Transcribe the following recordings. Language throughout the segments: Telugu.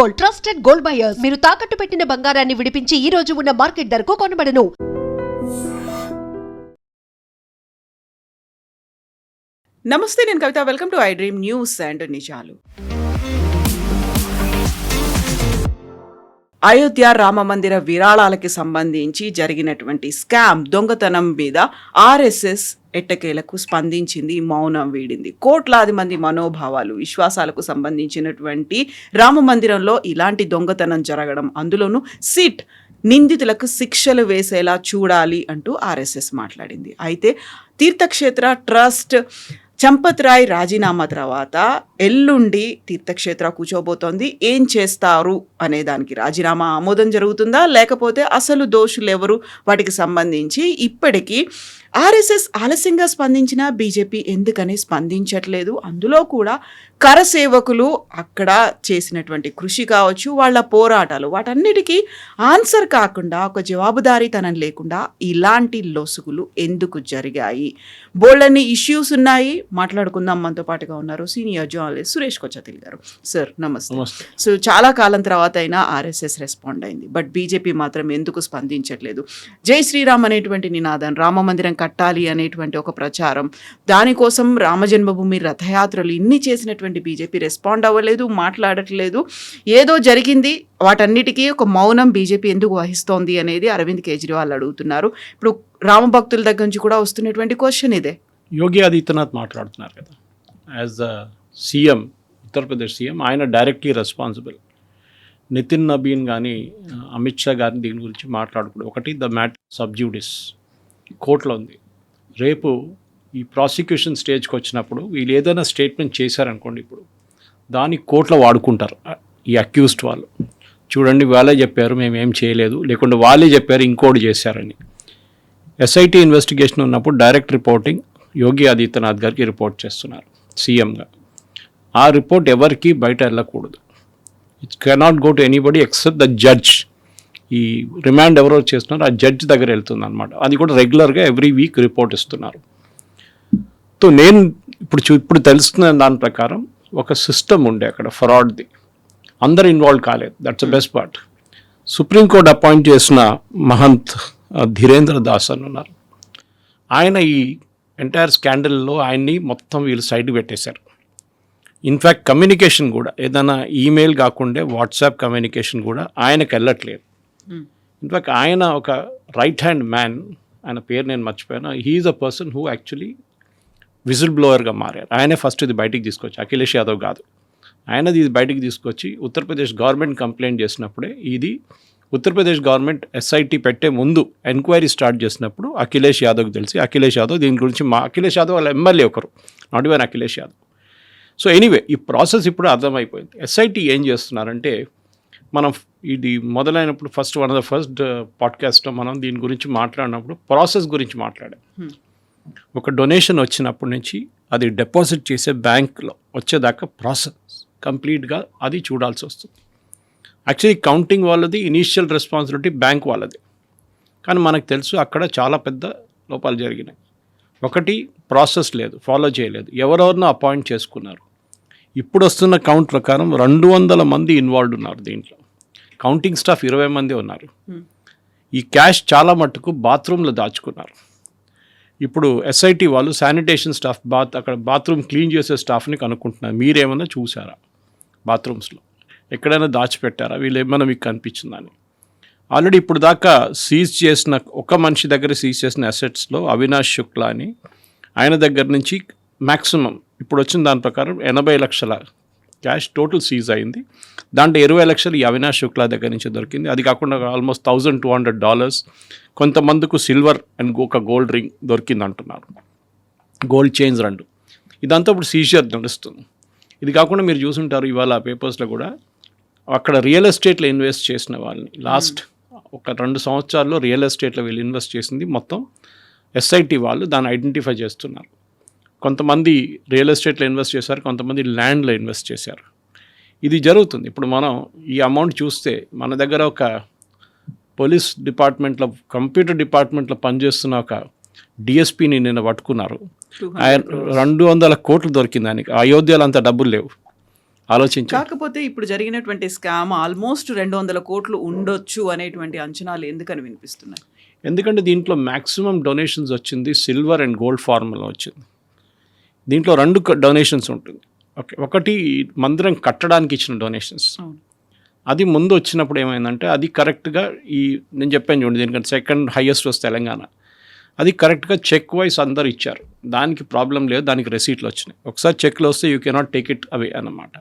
Gold, trusted gold buyers. మీరు తాకట్టు పెట్టిన బంగారాన్ని విడిపించి ఈ రోజు ఉన్న మార్కెట్ ధరకు కొనబడను. నమస్తే, నేను Kavitha. Welcome to I dream news and నిజాలు. అయోధ్య రామ మందిర విరాళాలకి సంబంధించి జరిగినటువంటి స్కామ్, దొంగతనం మీద ఆర్ఎస్ఎస్ ఎట్టకేలకు స్పందించింది, మౌనం వీడింది. కోట్లాది మంది మనోభావాలు, విశ్వాసాలకు సంబంధించినటువంటి రామ మందిరంలో ఇలాంటి దొంగతనం జరగడం, అందులోనూ నిందితులకు శిక్షలు వేసేలా చూడాలి అంటూ ఆర్ఎస్ఎస్ మాట్లాడింది. అయితే తీర్థక్షేత్ర ట్రస్ట్ చంపత్ రాయ్ రాజీనామా తర్వాత ఎల్లుండి తీర్థక్షేత్ర కూర్చోబోతోంది. ఏం చేస్తారు అనే దానికి రాజీనామా ఆమోదం జరుగుతుందా, లేకపోతే అసలు దోషులు ఎవరు, వాటికి సంబంధించి ఇప్పటికీ ఆర్ఎస్ఎస్ ఆలస్యంగా స్పందించినా బీజేపీ ఎందుకని స్పందించట్లేదు. అందులో కూడా కరసేవకులు అక్కడ చేసినటువంటి కృషి కావచ్చు, వాళ్ళ పోరాటాలు, వాటన్నిటికీ ఆన్సర్ కాకుండా, ఒక జవాబుదారీతనం లేకుండా ఇలాంటి లొసుగులు ఎందుకు జరిగాయి? బోల్డన్ని ఇష్యూస్ ఉన్నాయి, మాట్లాడుకుందాం. మనతో పాటుగా ఉన్నారు సీనియర్ జర్నలిస్ట్ సురేష్ కొచ్చతిల్ గారు. సార్ నమస్తే. సో చాలా కాలం తర్వాత అయినా ఆర్ఎస్ఎస్ రెస్పాండ్ అయింది, బట్ బీజేపీ మాత్రం ఎందుకు స్పందించట్లేదు? జై శ్రీరామ్ అనేటువంటి నినాదం, రామ మందిరం కట్టాలి అనేటువంటి ఒక ప్రచారం, దానికోసం రామజన్మభూమి రథయాత్రలు ఇన్ని చేసినటువంటి బీజేపీ రెస్పాండ్ అవ్వలేదు, మాట్లాడట్లేదు. ఏదో జరిగింది, వాటన్నిటికీ ఒక మౌనం బీజేపీ ఎందుకు వహిస్తోంది అనేది అరవింద్ కేజ్రీవాల్ అడుగుతున్నారు. ఇప్పుడు రామభక్తుల దగ్గర నుంచి కూడా వస్తున్నటువంటి క్వశ్చన్ ఇదే. యోగి ఆదిత్యనాథ్ మాట్లాడుతున్నారు కదా, as the CM, Uttar Pradesh CM, ఆయన డైరెక్ట్లీ రెస్పాన్సిబుల్. నితిన్ నబీన్ కానీ అమిత్ షా గారిని దీని గురించి మాట్లాడకూడదు. ఒకటి, ద మ్యాటర్ సబ్జ్యూడిస్ కోర్టులో ఉంది. రేపు ఈ ప్రాసిక్యూషన్ స్టేజ్కి వచ్చినప్పుడు వీళ్ళు ఏదైనా స్టేట్మెంట్ చేశారనుకోండి, ఇప్పుడు దాన్ని కోర్టులో వాడుకుంటారు ఈ అక్యూజ్డ్ వాళ్ళు. చూడండి, వాళ్ళే చెప్పారు మేము ఏం చేయలేదు, లేకుంటే వాళ్ళే చెప్పారు ఇంకోటి చేశారని. ఎస్ఐటీ ఇన్వెస్టిగేషన్ ఉన్నప్పుడు డైరెక్ట్ రిపోర్టింగ్ యోగి ఆదిత్యనాథ్ గారికి రిపోర్ట్ చేస్తున్నారు సీఎంగా. ఆ రిపోర్ట్ ఎవరికి బయట వెళ్ళకూడదు. It cannot go to anybody except the judge. ఈ రిమాండ్ ఎవరో చేస్తున్నారు ఆ జడ్జ్ దగ్గర వెళ్తుంది అనమాట. అది కూడా రెగ్యులర్గా ఎవ్రీ వీక్ రిపోర్ట్ ఇస్తున్నారు. సో నేను ఇప్పుడు తెలుస్తున్న దాని ప్రకారం ఒక సిస్టమ్ ఉండే అక్కడ ఫ్రాడ్ది, అందరు ఇన్వాల్వ్ కాలేదు. That's the best part. Supreme court appoint చేసిన మహంత్ ధీరేంద్ర దాస్ అని ఉన్నారు. ఆయన ఈ ఎంటైర్ స్కాండల్లో ఆయన్ని మొత్తం వీళ్ళు సైడ్ పెట్టేశారు. ఇన్ఫ్యాక్ట్ కమ్యూనికేషన్ కూడా ఏదైనా ఈమెయిల్ కాకుండా వాట్సాప్ కమ్యూనికేషన్ కూడా ఆయనకు వెళ్ళట్లేదు. ఇన్ఫ్యాక్ట్ ఆయన ఒక రైట్ హ్యాండ్ మ్యాన్, ఆయన పేరు నేను మర్చిపోయాను. He is a person who actually whistle బ్లోయర్గా మారారు. ఆయనే ఫస్ట్ ఇది బయటికి తీసుకొచ్చి, అఖిలేష్ యాదవ్ కాదు, ఆయనది ఇది బయటికి తీసుకొచ్చి ఉత్తరప్రదేశ్ గవర్నమెంట్ కంప్లైంట్ చేసినప్పుడే, ఇది ఉత్తరప్రదేశ్ గవర్నమెంట్ ఎస్ఐటీ పెట్టే ముందు ఎంక్వైరీ స్టార్ట్ చేసినప్పుడు అఖిలేష్ యాదవ్కి తెలిసి, అఖిలేష్ యాదవ్ దీని గురించి అఖిలేష్ యాదవ్ వాళ్ళ ఎమ్మెల్యే ఒకరు, not even Akhilesh Yadav. So anyway ఈ ప్రాసెస్ ఇప్పుడు అర్థమైపోయింది. ఎస్ఐటీ ఏం చేస్తున్నారంటే, మనం ఇది మొదలైనప్పుడు వన్ ఆఫ్ ద ఫస్ట్ పాడ్కాస్ట్లో మనం దీని గురించి మాట్లాడినప్పుడు ప్రాసెస్ గురించి మాట్లాడాం. ఒక డొనేషన్ వచ్చినప్పటి నుంచి అది డిపాజిట్ చేసే బ్యాంక్లో వచ్చేదాకా ప్రాసెస్ కంప్లీట్గా అది చూడాల్సి వస్తుంది. యాక్చువల్లీ కౌంటింగ్ వాళ్ళది ఇనీషియల్ రెస్పాన్సిబిలిటీ బ్యాంక్ వాళ్ళది, కానీ మనకు తెలుసు అక్కడ చాలా పెద్ద లోపాలు జరిగినాయి. ఒకటి, ప్రాసెస్ లేదు, ఫాలో చేయలేదు, ఎవరెవరినో అపాయింట్ చేసుకున్నారు. ఇప్పుడు వస్తున్న కౌంట్ ప్రకారం 200 మంది ఇన్వాల్వ్ ఉన్నారు దీంట్లో. కౌంటింగ్ స్టాఫ్ 20 మంది ఉన్నారు. ఈ క్యాష్ చాలా మట్టుకు బాత్రూంలో దాచుకున్నారు. ఇప్పుడు ఎస్ఐటీ వాళ్ళు శానిటేషన్ స్టాఫ్, అక్కడ బాత్రూమ్ క్లీన్ చేసే స్టాఫ్ని కనుక్కుంటున్నారు, మీరేమన్నా చూసారా బాత్రూమ్స్లో ఎక్కడైనా దాచిపెట్టారా, వీళ్ళు ఏమైనా మీకు కనిపించిందని. ఆల్రెడీ ఇప్పుడు దాకా సీజ్ చేసిన, ఒక మనిషి దగ్గర సీజ్ చేసిన అసెట్స్లో అవినాష్ శుక్లా అని, ఆయన దగ్గర నుంచి మ్యాక్సిమం ఇప్పుడు వచ్చిన దాని ప్రకారం 80 లక్షల క్యాష్ టోటల్ సీజ్ అయింది. దాంట్లో 20 లక్షలు ఈ అవినాష్ శుక్లా దగ్గర నుంచి దొరికింది. అది కాకుండా ఆల్మోస్ట్ $1,200 కొంతమందికి సిల్వర్ అండ్ ఒక గోల్డ్ రింగ్ దొరికింది అంటున్నారు, గోల్డ్ చైన్స్ 2. ఇదంతా ఇప్పుడు సీజర్ నడుస్తుంది. ఇది కాకుండా మీరు చూసుంటారు ఇవాళ పేపర్స్లో కూడా, అక్కడ రియల్ ఎస్టేట్లో ఇన్వెస్ట్ చేసిన వాళ్ళని లాస్ట్ ఒక 2 సంవత్సరాల్లో రియల్ ఎస్టేట్లో వీళ్ళు ఇన్వెస్ట్ చేసింది మొత్తం ఎస్ఐటీ వాళ్ళు దాన్ని ఐడెంటిఫై చేస్తున్నారు. కొంతమంది రియల్ ఎస్టేట్లో ఇన్వెస్ట్ చేశారు, కొంతమంది ల్యాండ్లో ఇన్వెస్ట్ చేశారు. ఇది జరుగుతుంది. ఇప్పుడు మనం ఈ అమౌంట్ చూస్తే మన దగ్గర ఒక పోలీస్ డిపార్ట్మెంట్లో, కంప్యూటర్ డిపార్ట్మెంట్లో పనిచేస్తున్న ఒక డిఎస్పీని నిన్న పట్టుకున్నారు. 200 కోట్లు దొరికింది ఆయనకి. అయోధ్యలో అంత డబ్బులు లేవు. ఆలోచించాలి. కాకపోతే ఇప్పుడు జరిగినటువంటి స్కామ్ ఆల్మోస్ట్ 200 కోట్లు ఉండొచ్చు అనేటువంటి అంచనాలు ఎందుకని వినిపిస్తున్నాయి? ఎందుకంటే దీంట్లో మ్యాక్సిమం డొనేషన్స్ వచ్చింది సిల్వర్ అండ్ గోల్డ్ ఫార్ములా వచ్చింది. దీంట్లో 2 డొనేషన్స్ ఉంటుంది. ఓకే, ఒకటి మందిరం కట్టడానికి ఇచ్చిన డొనేషన్స్. అది ముందు వచ్చినప్పుడు ఏమైందంటే అది కరెక్ట్గా నేను చెప్పాను చూడండి, దీనికంటే సెకండ్ హైయెస్ట్ వస్తే తెలంగాణ, అది కరెక్ట్గా చెక్ వైస్ అందరు ఇచ్చారు. దానికి ప్రాబ్లం లేదు, దానికి రెసీట్లు వచ్చినాయి. ఒకసారి చెక్లు వస్తే you cannot take it away అన్నమాట.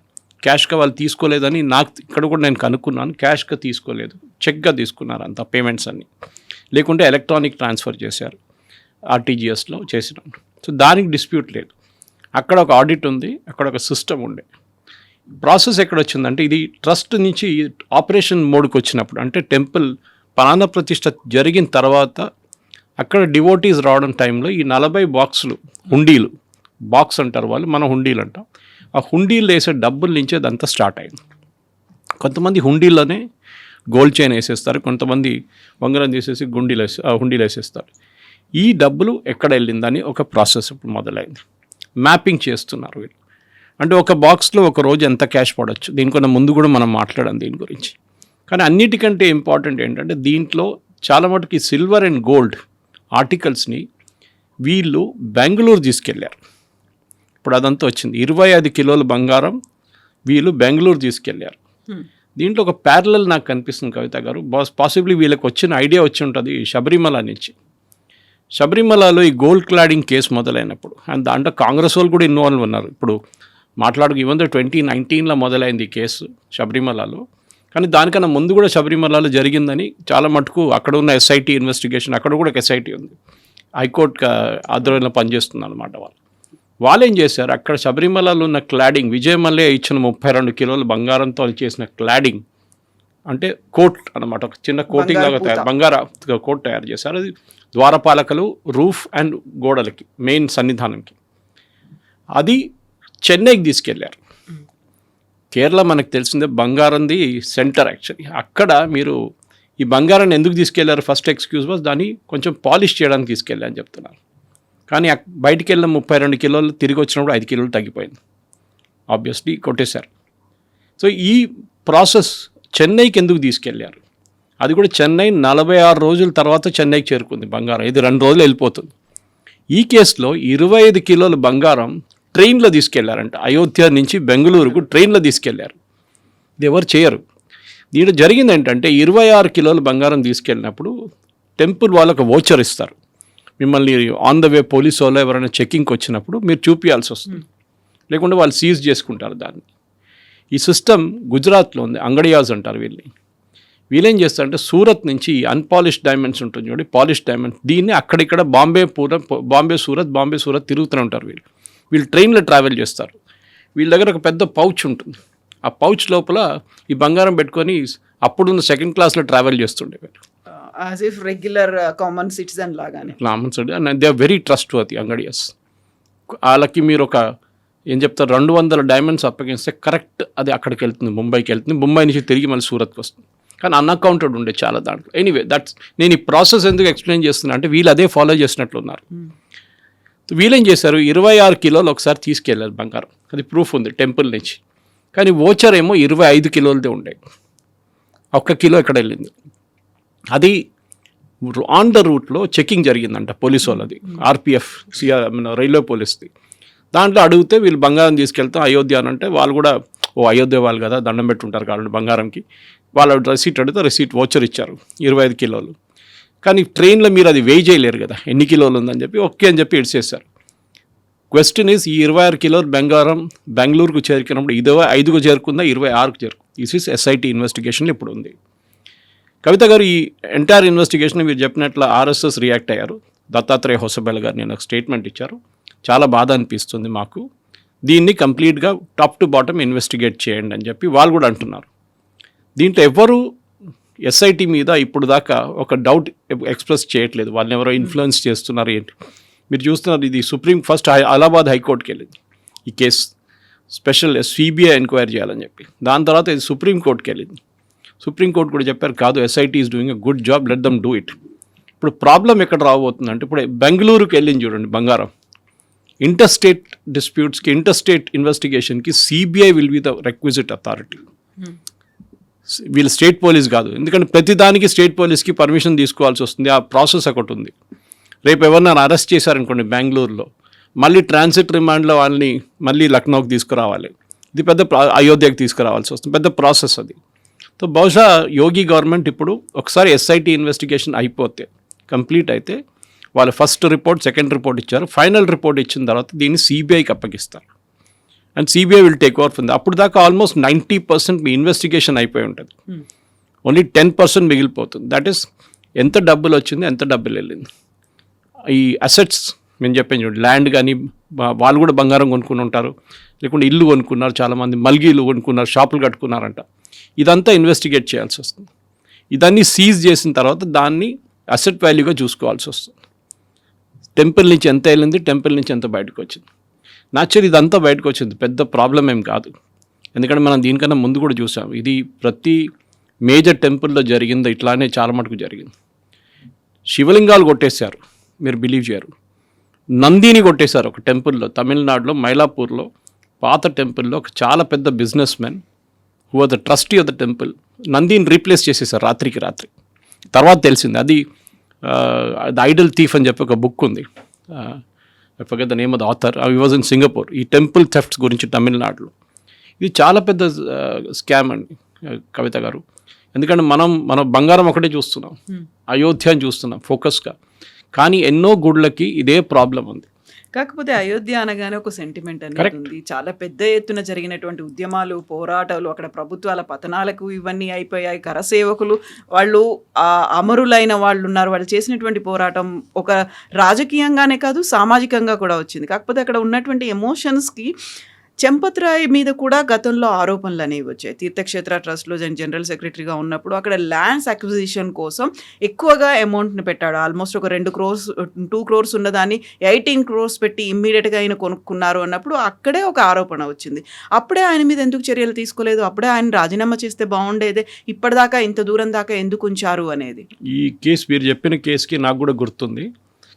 క్యాష్గా వాళ్ళు తీసుకోలేదని నాకు ఇక్కడ కూడా నేను కనుక్కున్నాను. క్యాష్గా తీసుకోలేదు, చెక్గా తీసుకున్నారు అంత పేమెంట్స్ అన్నీ. లేకుంటే ఎలక్ట్రానిక్ ట్రాన్స్ఫర్ చేశారు, ఆర్టీజీఎస్లో చేసినట్టు. సో దానికి డిస్ప్యూట్ లేదు. అక్కడ ఒక ఆడిట్ ఉంది, అక్కడ ఒక సిస్టమ్ ఉండే. ప్రాసెస్ ఎక్కడ వచ్చిందంటే ఇది ట్రస్ట్ నుంచి ఆపరేషన్ మోడ్కి వచ్చినప్పుడు, అంటే టెంపుల్ ప్రాణ ప్రతిష్ఠ జరిగిన తర్వాత అక్కడ డివోటీస్ రావడం టైంలో ఈ 40 బాక్సులు హుండీలు, బాక్స్ అంటారు వాళ్ళు, మనం హుండీలు అంటాం. ఆ హుండీలు వేసే డబ్బుల నుంచే అదంతా స్టార్ట్ అయింది. కొంతమంది హుండీలోనే గోల్డ్ చైన్ వేసేస్తారు, కొంతమంది వంగరం తీసేసి హుండీలు వేసేస్తారు. ఈ డబ్బులు ఎక్కడ వెళ్ళిందని ఒక ప్రాసెస్ ఇప్పుడు మొదలైంది. మ్యాపింగ్ చేస్తున్నారు వీళ్ళు. అంటే ఒక బాక్స్లో ఒక రోజు ఎంత క్యాష్ పడవచ్చు, దీనికన్నా ముందు కూడా మనం మాట్లాడాం దీని గురించి. కానీ అన్నిటికంటే ఇంపార్టెంట్ ఏంటంటే దీంట్లో చాలా మటుకు సిల్వర్ అండ్ గోల్డ్ ఆర్టికల్స్ని వీళ్ళు బెంగళూరు తీసుకెళ్ళారు. ఇప్పుడు అదంతా వచ్చింది. 25 కిలోల బంగారం వీళ్ళు బెంగళూరు తీసుకెళ్ళారు. దీంట్లో ఒక ప్యారలల్ నాకు కనిపిస్తుంది కవిత గారు. పాసిబ్లీ వీళ్ళకి వచ్చిన ఐడియా వచ్చి ఉంటుంది శబరిమల నుంచి. శబరిమలలో ఈ గోల్డ్ క్లాడింగ్ కేసు మొదలైనప్పుడు అండ్ దాంట్లో కాంగ్రెస్ వాళ్ళు కూడా ఇన్వాల్వ్ ఉన్నారు. ఇప్పుడు ఈవెన్ 2019లో మొదలైంది ఈ కేసు శబరిమలలో. కానీ దానికన్నా ముందు కూడా శబరిమలలో జరిగిందని చాలా మటుకు అక్కడ ఉన్న ఎస్ఐటీ ఇన్వెస్టిగేషన్, అక్కడ కూడా ఒక ఎస్ఐటీ ఉంది, హైకోర్టు ఆధ్వర్యంలో పనిచేస్తుంది అనమాట. వాళ్ళు ఏం చేశారు, అక్కడ శబరిమలలో ఉన్న క్లాడింగ్, విజయమల్లే ఇచ్చిన 32 కిలోల బంగారంతో చేసిన క్లాడింగ్, అంటే కోట్ అనమాట, ఒక చిన్న కోటింగ్ లాగా బంగార కోట్ తయారు చేశారు. అది ద్వారపాలకలు, రూఫ్ అండ్ గోడలకి, మెయిన్ సన్నిధానంకి. అది చెన్నైకి తీసుకెళ్ళారు. కేరళ మనకు తెలిసిందే బంగారంది సెంటర్ యాక్చువల్లీ. అక్కడ మీరు ఈ బంగారాన్ని ఎందుకు తీసుకెళ్లారు, ఫస్ట్ ఎక్స్క్యూజ్ వాస్ దాన్ని కొంచెం పాలిష్ చేయడానికి తీసుకెళ్ళారని చెప్తున్నారు. కానీ బయటికి వెళ్ళిన 32 కిలోలు తిరిగి వచ్చినప్పుడు 5 కిలోలు తగ్గిపోయింది. ఆబ్వియస్లీ కొట్టేశారు. సో ఈ ప్రాసెస్ చెన్నైకి ఎందుకు తీసుకెళ్లారు, అది కూడా చెన్నై 46 రోజుల తర్వాత చెన్నైకి చేరుకుంది బంగారం. ఇది 2 రోజులు వెళ్ళిపోతుంది. ఈ కేసులో 25 కిలోల బంగారం ట్రైన్లో తీసుకెళ్లారంట. అయోధ్య నుంచి బెంగళూరుకు ట్రైన్లో తీసుకెళ్లారు. ఇది ఎవరు చేయరు. దీంట్లో జరిగింది ఏంటంటే 26 కిలోల బంగారం తీసుకెళ్ళినప్పుడు టెంపుల్ వాళ్ళకు వోచర్ ఇస్తారు. మిమ్మల్ని ఆన్ ద వే పోలీసు వాళ్ళు ఎవరైనా చెకింగ్కి వచ్చినప్పుడు మీరు చూపించాల్సి వస్తుంది, లేకుంటే వాళ్ళు సీజ్ చేసుకుంటారు దాన్ని. ఈ సిస్టమ్ గుజరాత్లో ఉంది, అంగడియాస్ అంటారు వీళ్ళేం చేస్తారంటే సూరత్ నుంచి అన్పాలిష్డ్ డైమండ్స్ ఉంటుంది చూడండి, పాలిష్ డైమండ్స్, దీన్ని అక్కడిక్కడ బాంబే సూరత్ తిరుగుతూనే ఉంటారు వీళ్ళు ట్రైన్లో ట్రావెల్ చేస్తారు. వీళ్ళ దగ్గర ఒక పెద్ద పౌచ్ ఉంటుంది. ఆ పౌచ్ లోపల ఈ బంగారం పెట్టుకొని అప్పుడున్న సెకండ్ క్లాస్లో ట్రావెల్ చేస్తుండేవారు. As if regular common citizen లాగానే. They are very trustworthy angadias. వాళ్ళకి మీరు ఒక ఏం చెప్తారు 200 డైమండ్స్ అప్పగిస్తే కరెక్ట్ అది అక్కడికి వెళ్తుంది, ముంబైకి వెళ్తుంది. ముంబై నుంచి తిరిగి మళ్ళీ సూరత్కి వస్తుంది. కానీ అన్అకౌంటెడ్ ఉండే చాలా దాంట్లో. ఎనీవే నేను ఈ ప్రాసెస్ ఎందుకు ఎక్స్ప్లెయిన్ చేస్తున్నా అంటే వీళ్ళు అదే ఫాలో చేసినట్లున్నారు. వీళ్ళేం చేశారు, 26 కిలోలు ఒకసారి తీసుకెళ్ళారు బంగారం, అది ప్రూఫ్ ఉంది టెంపుల్ నుంచి. కానీ వోచర్ ఏమో 25 కిలోలదే ఉండే, 1 కిలో ఎక్కడ వెళ్ళింది. అది ఆన్ ద రూట్లో చెకింగ్ జరిగిందంట పోలీసు వాళ్ళది, ఆర్పిఎఫ్ రైల్వే పోలీస్ది. దాంట్లో అడిగితే వీళ్ళు బంగారం తీసుకెళ్తాం అయోధ్య అని అంటే వాళ్ళు కూడా అయోధ్య వాళ్ళు కదా దండం పెట్టుంటారు కాబట్టి బంగారంకి. వాళ్ళ రెసీట్ అడిగితే రెసీట్ వోచర్ ఇచ్చారు 25 కిలోలు. కానీ ట్రైన్లో మీరు అది వెయ్యి చేయలేరు కదా, ఎన్ని కిలోలు ఉందని చెప్పి ఓకే అని చెప్పి ఇడిచేశారు. క్వశ్చన్ ఈజ్ ఈ 26 కిలోలు బంగారం బెంగళూరుకు చేరుకున్నప్పుడు 25కు చేరుకుందా 26కు చేరుకుంది. దిస్ ఈస్ ఎస్ఐటీ ఇన్వెస్టిగేషన్ ఇప్పుడు ఉంది. కవిత గారు ఈ ఎంటైర్ ఇన్వెస్టిగేషన్ మీరు చెప్పినట్లు ఆర్ఎస్ఎస్ రియాక్ట్ అయ్యారు. దత్తాత్రేయ హొసబెల్ గారు నేను ఒక స్టేట్మెంట్ ఇచ్చారు, చాలా బాధ అనిపిస్తుంది మాకు, దీన్ని కంప్లీట్గా టాప్ టు బాటమ్ ఇన్వెస్టిగేట్ చేయండి అని చెప్పి వాళ్ళు కూడా అంటున్నారు. దీంట్లో ఎవరు ఎస్ఐటి మీద ఇప్పుడు దాకా ఒక డౌట్ ఎక్స్ప్రెస్ చేయట్లేదు, వాళ్ళని ఎవరో ఇన్ఫ్లుయెన్స్ చేస్తున్నారు ఏంటి. మీరు చూస్తున్నారు ఇది ఫస్ట్ అలహాబాద్ హైకోర్టుకి వెళ్ళింది ఈ కేసు, స్పెషల్ సిబిఐ ఎంక్వైరీ చేయాలని చెప్పి. దాని తర్వాత ఇది సుప్రీంకోర్టుకి వెళ్ళింది. సుప్రీంకోర్టు కూడా చెప్పారు కాదు, SIT is doing a good job, let them do it. ఇప్పుడు ప్రాబ్లం ఎక్కడ రాబోతుందంటే ఇప్పుడు బెంగళూరుకి వెళ్ళింది చూడండి బంగారం, ఇంటర్ స్టేట్ డిస్ప్యూట్స్కి ఇంటర్ స్టేట్ ఇన్వెస్టిగేషన్కి CBI will be the requisite authority. వీళ్ళు స్టేట్ పోలీస్ కాదు, ఎందుకంటే ప్రతిదానికి స్టేట్ పోలీస్కి పర్మిషన్ తీసుకోవాల్సి వస్తుంది. ఆ ప్రాసెస్ ఒకటి ఉంది. రేపు ఎవరినైనా అరెస్ట్ చేశారనుకోండి బెంగళూరులో, మళ్ళీ ట్రాన్సిట్ రిమాండ్లో వాళ్ళని మళ్ళీ లక్నోకి తీసుకురావాలి. ఇది పెద్ద అయోధ్యకి తీసుకురావాల్సి వస్తుంది, పెద్ద ప్రాసెస్ అది. సో బహుశా యోగి గవర్నమెంట్ ఇప్పుడు ఒకసారి ఎస్ఐటి ఇన్వెస్టిగేషన్ అయిపోతే, కంప్లీట్ అయితే, వాళ్ళు ఫస్ట్ రిపోర్ట్, సెకండ్ రిపోర్ట్ ఇచ్చారు. ఫైనల్ రిపోర్ట్ ఇచ్చిన తర్వాత దీన్ని సిబిఐకి అప్పగిస్తారు. And CBI will take over from the. అప్పుడు దాకా ఆల్మోస్ట్ 90% మీ ఇన్వెస్టిగేషన్ అయిపోయి ఉంటుంది. ఓన్లీ 10% మిగిలిపోతుంది. దట్ ఈస్ ఎంత డబ్బులు వచ్చింది, ఎంత డబ్బులు వెళ్ళింది. ఈ అసెట్స్ మేము చెప్పాను చూడండి, ల్యాండ్ కానీ వాళ్ళు కూడా బంగారం కొనుక్కుని ఉంటారు, లేకుంటే ఇల్లు కొనుక్కున్నారు, చాలామంది మల్గీలు కొనుక్కున్నారు, షాపులు కట్టుకున్నారంట. ఇదంతా ఇన్వెస్టిగేట్ చేయాల్సి వస్తుంది. ఇదన్నీ సీజ్ చేసిన తర్వాత దాన్ని అసెట్ వాల్యూగా చూసుకోవాల్సి వస్తుంది. టెంపుల్ నుంచి ఎంత వెళ్ళింది, టెంపుల్ నుంచి ఎంత బయటకు వచ్చింది. న్యాచురల్ ఇదంతా బయటకు వచ్చింది, పెద్ద ప్రాబ్లం ఏం కాదు. ఎందుకంటే మనం దీనికన్నా ముందు కూడా చూసాం. ఇది ప్రతి మేజర్ టెంపుల్లో జరిగింది, ఇట్లానే చాలా మటుకు జరిగింది. శివలింగాలు కొట్టేశారు, మీరు బిలీవ్ చేయరు. నందిని కొట్టేశారు ఒక టెంపుల్లో, తమిళనాడులో మైలాపూర్లో పాత టెంపుల్లో. ఒక చాలా పెద్ద businessman who are the trustee of the temple, Nandini replace చేసేసారు రాత్రికి రాత్రి. తర్వాత తెలిసింది అది ద ఐడల్ థీఫ్ అని చెప్పి ఒక బుక్ ఉంది. I forget the name of the author. I was in Singapore. ఈ టెంపుల్ థెఫ్ట్స్ గురించి తమిళనాడులో ఇది చాలా పెద్ద స్కామ్ అండి కవిత గారు. ఎందుకంటే మన బంగారం ఒకటే చూస్తున్నాం, అయోధ్యని చూస్తున్నాం ఫోకస్గా. కానీ ఎన్నో గుళ్ళకి ఇదే ప్రాబ్లం ఉంది. కాకపోతే అయోధ్య అనగానే ఒక సెంటిమెంట్ అనేది ఉంది. చాలా పెద్ద ఎత్తున జరిగినటువంటి ఉద్యమాలు, పోరాటాలు, అక్కడ ప్రభుత్వాల పతనాలకు ఇవన్నీ అయిపోయాయి. కరసేవకులు వాళ్ళు అమరులైన వాళ్ళు ఉన్నారు. వాళ్ళు చేసినటువంటి పోరాటం ఒక రాజకీయంగానే కాదు, సామాజికంగా కూడా వచ్చింది. కాకపోతే అక్కడ ఉన్నటువంటి ఎమోషన్స్కి చంపత్ రాయ్ మీద కూడా గతంలో ఆరోపణలు అనేవి వచ్చాయి. తీర్థక్షేత్ర ట్రస్ట్లో జనరల్ సెక్రటరీగా ఉన్నప్పుడు అక్కడ ల్యాండ్స్ అక్విజిషన్ కోసం ఎక్కువగా అమౌంట్ని పెట్టాడు. ఆల్మోస్ట్ ఒక 2 crores ఉన్నదాన్ని 18 crores పెట్టి ఇమ్మీడియట్గా ఆయన కొనుక్కున్నారు అన్నప్పుడు అక్కడే ఒక ఆరోపణ వచ్చింది. అప్పుడే ఆయన మీద ఎందుకు చర్యలు తీసుకోలేదు, అప్పుడే ఆయన రాజీనామా చేస్తే బాగుండేదే, ఇప్పటిదాకా ఇంత దూరం దాకా ఎందుకు ఉంచారు అనేది. ఈ కేసు మీరు చెప్పిన కేసుకి నాకు కూడా గుర్తుంది.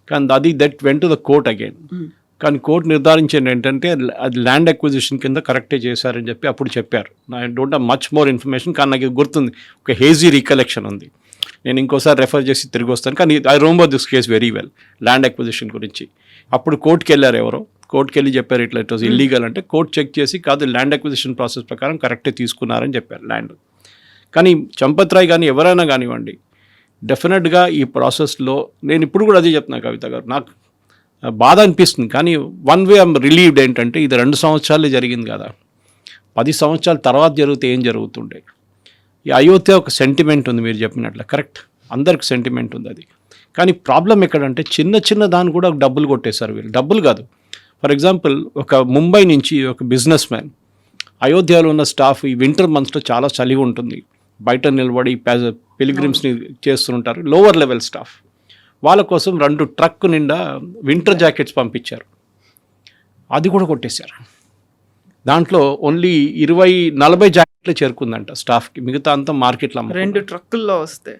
కానీ అది that went to the court again. కానీ కోర్టు నిర్ధారించింది ఏంటంటే అది ల్యాండ్ అక్విజిషన్ కింద కరెక్టే చేశారని చెప్పి అప్పుడు చెప్పారు. I don't have much more information, కానీ నాకు గుర్తుంది, ఒక హేజీ రీకలెక్షన్ ఉంది. నేను ఇంకోసారి రెఫర్ చేసి తిరిగి వస్తాను. కానీ I remember this case very well, land acquisition గురించి. అప్పుడు కోర్టుకి వెళ్ళారు ఎవరో, కోర్టుకి వెళ్ళి చెప్పారు ఇట్లా ఇట్ వాజ్ ఇల్లీగల్ అంటే, కోర్టు చెక్ చేసి కాదు ల్యాండ్ అక్విజిషన్ ప్రాసెస్ ప్రకారం కరెక్టే తీసుకున్నారని చెప్పారు ల్యాండ్. కానీ చంపత్ రాయ్ కానీ ఎవరైనా కానివ్వండి, డెఫినెట్గా ఈ ప్రాసెస్లో నేను ఇప్పుడు కూడా అదే చెప్తున్నా కవిత గారు, నాకు బాధ అనిపిస్తుంది. కానీ వన్ వే ఐమ్ రిలీవ్డ్ ఏంటంటే ఇది 2 సంవత్సరాలే జరిగింది కదా, 10 సంవత్సరాల తర్వాత జరిగితే ఏం జరుగుతుండే. ఈ అయోధ్య ఒక సెంటిమెంట్ ఉంది, మీరు చెప్పినట్లు కరెక్ట్, అందరికి సెంటిమెంట్ ఉంది అది. కానీ ప్రాబ్లం ఎక్కడంటే చిన్న దాన్ని కూడా డబ్బులు కొట్టేశారు వీళ్ళు. డబ్బులు కాదు, ఫర్ ఎగ్జాంపుల్ ఒక ముంబై నుంచి ఒక బిజినెస్ మ్యాన్, అయోధ్యలో ఉన్న స్టాఫ్ ఈ వింటర్ మంత్స్లో చాలా చలిగా ఉంటుంది, బయట నిలబడి పిలిగ్రిమ్స్ని చేస్తుంటారు, లోవర్ లెవెల్ స్టాఫ్. వాళ్ళ కోసం 2 ట్రక్ నిండా వింటర్ జాకెట్స్ పంపించారు, అది కూడా కొట్టేశారు. దాంట్లో ఓన్లీ 20-40 జాకెట్లు చేరుకుందంట స్టాఫ్కి, మిగతా అంతా మార్కెట్లో 2 ట్రక్కుల్లో వస్తే.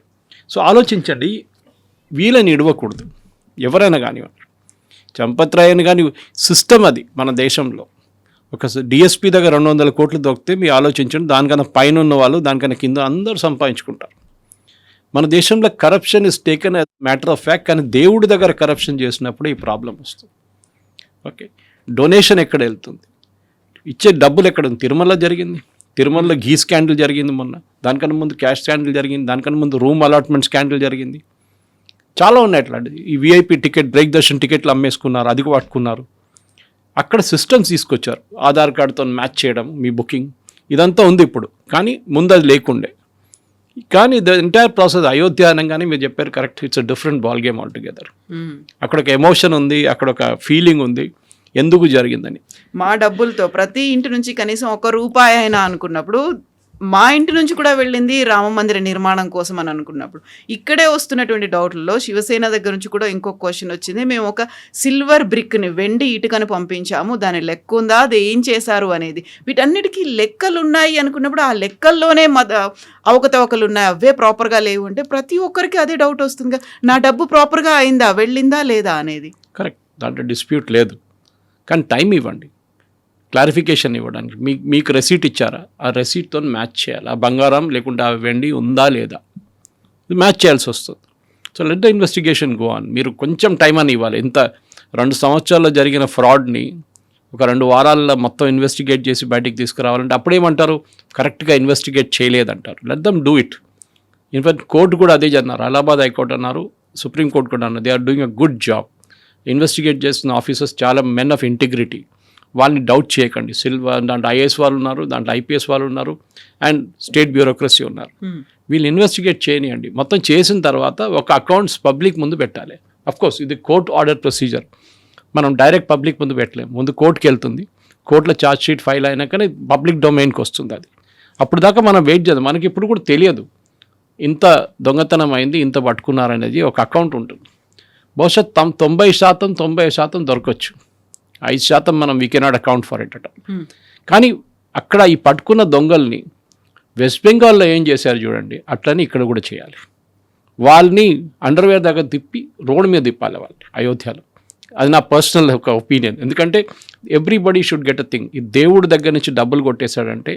సో ఆలోచించండి, వీళ్ళని ఇడవకూడదు ఎవరైనా కానివ్వండి. చంపత్ రాయ్ అని కానీ సిస్టమ్ అది మన దేశంలో. ఒక డిఎస్పీ దగ్గర 200 కోట్లు దొరికితే మీరు ఆలోచించండి, దానికన్నా పైన ఉన్న వాళ్ళు దానికన్నా కింద అందరూ సంపాదించుకుంటారు. మన దేశంలో corruption is taken as matter of fact. కానీ దేవుడి దగ్గర కరప్షన్ చేసినప్పుడు ఈ ప్రాబ్లం వస్తుంది. ఓకే, డొనేషన్ ఎక్కడ వెళ్తుంది, ఇచ్చే డబ్బులు ఎక్కడ ఉంది. తిరుమల జరిగింది, తిరుమలలో ఘీ స్కాండల్ జరిగింది మొన్న, దానికన్నా ముందు క్యాష్ స్కాండల్ జరిగింది, దానికన్నా ముందు రూమ్ అలాట్మెంట్ స్కాండల్ జరిగింది. చాలా ఉన్నాయి అట్లాంటిది. ఈ విఐపి టికెట్, బ్రేక్ దర్శన్ టికెట్లు అమ్మేసుకున్నారు, అది పట్టుకున్నారు. అక్కడ సిస్టమ్స్ తీసుకొచ్చారు, ఆధార్ కార్డుతో మ్యాచ్ చేయడం మీ బుకింగ్, ఇదంతా ఉంది ఇప్పుడు. కానీ ముందు అది లేకుండే. కానీ ద ఎంటైర్ ప్రాసెస్ అయోధ్య అనగానే మీరు చెప్పారు correct, it's a different ball game all together. అక్కడ ఒక ఎమోషన్ ఉంది, అక్కడ ఒక ఫీలింగ్ ఉంది, ఎందుకు జరిగిందని. మా డబ్బులతో ప్రతి ఇంటి నుంచి కనీసం ₹1 అయినా అనుకున్నప్పుడు, మా ఇంటి నుంచి కూడా వెళ్ళింది రామ మందిర నిర్మాణం కోసం అని అనుకున్నప్పుడు, ఇక్కడే వస్తున్నటువంటి డౌట్లలో శివసేన దగ్గర నుంచి కూడా ఇంకొక క్వశ్చన్ వచ్చింది. మేము ఒక సిల్వర్ బ్రిక్ని, వెండి ఇటుకని పంపించాము, దాని లెక్క ఉందా, అది ఏం చేశారు అనేది. వీటన్నిటికీ లెక్కలు ఉన్నాయి అనుకున్నప్పుడు ఆ లెక్కల్లోనే అవకతవకలు ఉన్నాయి, అవే ప్రాపర్గా లేవు అంటే ప్రతి ఒక్కరికి అదే డౌట్ వస్తుంది, నా డబ్బు ప్రాపర్గా అయిందా, వెళ్ళిందా లేదా అనేది. కరెక్ట్, దాంట్లో డిస్ప్యూట్ లేదు. కానీ టైం ఇవ్వండి, క్లారిఫికేషన్ ఇవ్వడానికి. మీకు రెసీట్ ఇచ్చారా, ఆ రెసీట్తో మ్యాచ్ చేయాలి. ఆ బంగారం లేకుంటే ఆ వెండి ఉందా లేదా ఇది మ్యాచ్ చేయాల్సి వస్తుంది. So let the investigation go on. మీరు కొంచెం టైం అని ఇవ్వాలి. 2 సంవత్సరాల్లో జరిగిన ఫ్రాడ్ని ఒక 2 వారాల్లో మొత్తం ఇన్వెస్టిగేట్ చేసి బయటికి తీసుకురావాలంటే అప్పుడేమంటారు, కరెక్ట్గా ఇన్వెస్టిగేట్ చేయలేదంటారు. Let them do it. In fact court కూడా అదే అన్నారు, అలహాబాద్ హైకోర్టు అన్నారు, సుప్రీంకోర్టు కూడా అన్నారు, they are doing a good job. Investigate చేస్తున్న ఆఫీసర్స్ చాలా మెన్ ఆఫ్ ఇంటిగ్రిటీ, వాళ్ళని డౌట్ చేయకండి. దాంట్లో ఐఏఎస్ వాళ్ళు ఉన్నారు, దాంట్లో ఐపీఎస్ వాళ్ళు ఉన్నారు, అండ్ స్టేట్ బ్యూరోక్రసీ ఉన్నారు. వీళ్ళు ఇన్వెస్టిగేట్ చేయనియండి. మొత్తం చేసిన తర్వాత ఒక అకౌంట్స్ పబ్లిక్ ముందు పెట్టాలి. అఫ్కోర్స్ ఇది కోర్ట్ ఆర్డర్ ప్రొసీజర్, మనం డైరెక్ట్ పబ్లిక్ ముందు పెట్టలేము. ముందు కోర్టుకి వెళ్తుంది, కోర్టులో ఛార్జ్ షీట్ ఫైల్ అయినాకనే పబ్లిక్ డొమైన్కి వస్తుంది. అది అప్పుడు దాకా మనం వెయిట్ చేద్దాం. మనకి ఇప్పుడు కూడా తెలియదు ఇంత దొంగతనం అయింది, ఇంత పట్టుకున్నారనేది ఒక అకౌంట్ ఉంటుంది. బహుశా 90% దొరకవచ్చు, 5% మనం we cannot account for it at. కానీ అక్కడ ఈ పట్టుకున్న దొంగల్ని వెస్ట్ బెంగాల్లో ఏం చేశారు చూడండి, అట్లని ఇక్కడ కూడా చేయాలి. వాళ్ళని అండర్వేర్ దగ్గర తిప్పి రోడ్డు మీద తిప్పాలి వాళ్ళు అయోధ్యలో. అది నా పర్సనల్ ఒక ఒపీనియన్. ఎందుకంటే everybody should get a thing. ఈ దేవుడి దగ్గర నుంచి డబ్బులు కొట్టేశాడంటే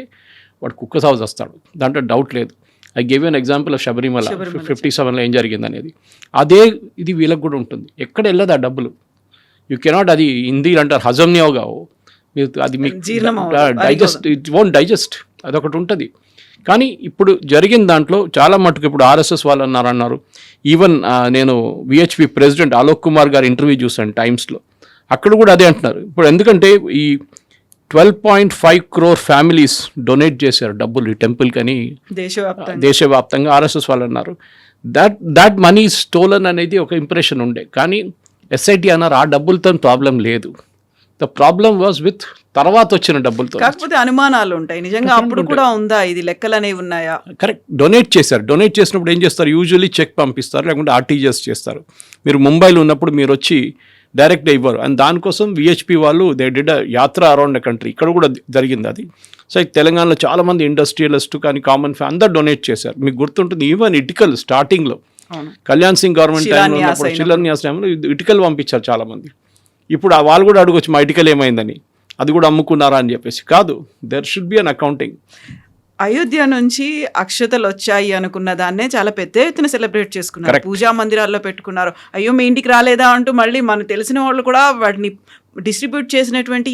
వాడు కుక్క సాగు వస్తాడు, దాంట్లో డౌట్ లేదు. I give you an example of Sabarimala 57లో ఏం జరిగింది అనేది. అదే ఇది వీళ్ళకి కూడా ఉంటుంది. ఎక్కడ వెళ్ళదు ఆ డబ్బులు. యూ కెనాట్, అది హిందీలు అంటారు హజమ్నియోగావు, మీరు అది మీకు డైజెస్ట్, ఇట్ వోంట్ డైజెస్ట్, అదొకటి ఉంటుంది. కానీ ఇప్పుడు జరిగిన దాంట్లో చాలా మటుకు ఇప్పుడు ఆర్ఎస్ఎస్ వాళ్ళు అన్నారు. ఈవెన్ నేను విహెచ్పి ప్రెసిడెంట్ అలోక్ కుమార్ గారి ఇంటర్వ్యూ చూసాను టైమ్స్లో, అక్కడ కూడా అదే అంటున్నారు. ఇప్పుడు ఎందుకంటే ఈ 12.5 crore ఫ్యామిలీస్ డొనేట్ చేశారు డబ్బులు ఈ టెంపుల్కి అని దేశవ్యాప్తంగా ఆర్ఎస్ఎస్ వాళ్ళు అన్నారు. దాట్ మనీ స్టోలన్ అనేది ఒక ఇంప్రెషన్ ఉండే. కానీ ఎస్ఐటి అన్నారు ఆ డబ్బులతో ప్రాబ్లం లేదు, ద ప్రాబ్లం వాజ్ విత్ తర్వాత వచ్చిన డబ్బులతో. కాకపోతే అనుమానాలు ఉంటాయి నిజంగా, అప్పుడు కూడా ఉందా ఇది, లెక్కలు అనేవి ఉన్నాయా? కరెక్ట్, డొనేట్ చేశారు. డొనేట్ చేసినప్పుడు ఏం చేస్తారు, యూజువల్లీ చెక్ పంపిస్తారు, లేకుంటే ఆర్టీజీఎస్ చేస్తారు. మీరు ముంబైలో ఉన్నప్పుడు మీరు వచ్చి డైరెక్ట్గా ఇవ్వరు. అండ్ దానికోసం విహెచ్పి వాళ్ళు దే డిడ్ యాత్ర అరౌండ్ ద కంట్రీ, ఇక్కడ కూడా జరిగింది అది. సో తెలంగాణలో చాలామంది ఇండస్ట్రియలిస్ట్ కానీ కామన్ ఫ్యాన్ అందరు డొనేట్ చేశారు. మీకు గుర్తుంటుంది, ఈవెన్ ఇటికల్ స్టార్టింగ్లో కళ్యాణ్ సింగ్ గవర్నమెంట్ టైంలో ఉన్నప్పుడు శిలాన్యాస టైంలో ఇటుకలు పంపించారు చాలామంది. ఇప్పుడు వాళ్ళు కూడా అడగొచ్చు మా ఇటుకలు ఏమైందని, అది కూడా అమ్ముకున్నారా అని చెప్పేసి. కాదు, there should be an accounting. Ayodhya నుంచి అక్షతలు వచ్చాయి అనుకున్న దాన్నే చాలా పెద్ద ఎత్తున సెలబ్రేట్ చేసుకున్నారు, పూజా మందిరాల్లో పెట్టుకున్నారు. అయ్యో మీ ఇంటికి రాలేదా అంటూ మళ్ళీ మనకు తెలిసిన వాళ్ళు కూడా వాటిని డిస్ట్రిబ్యూట్ చేసినటువంటి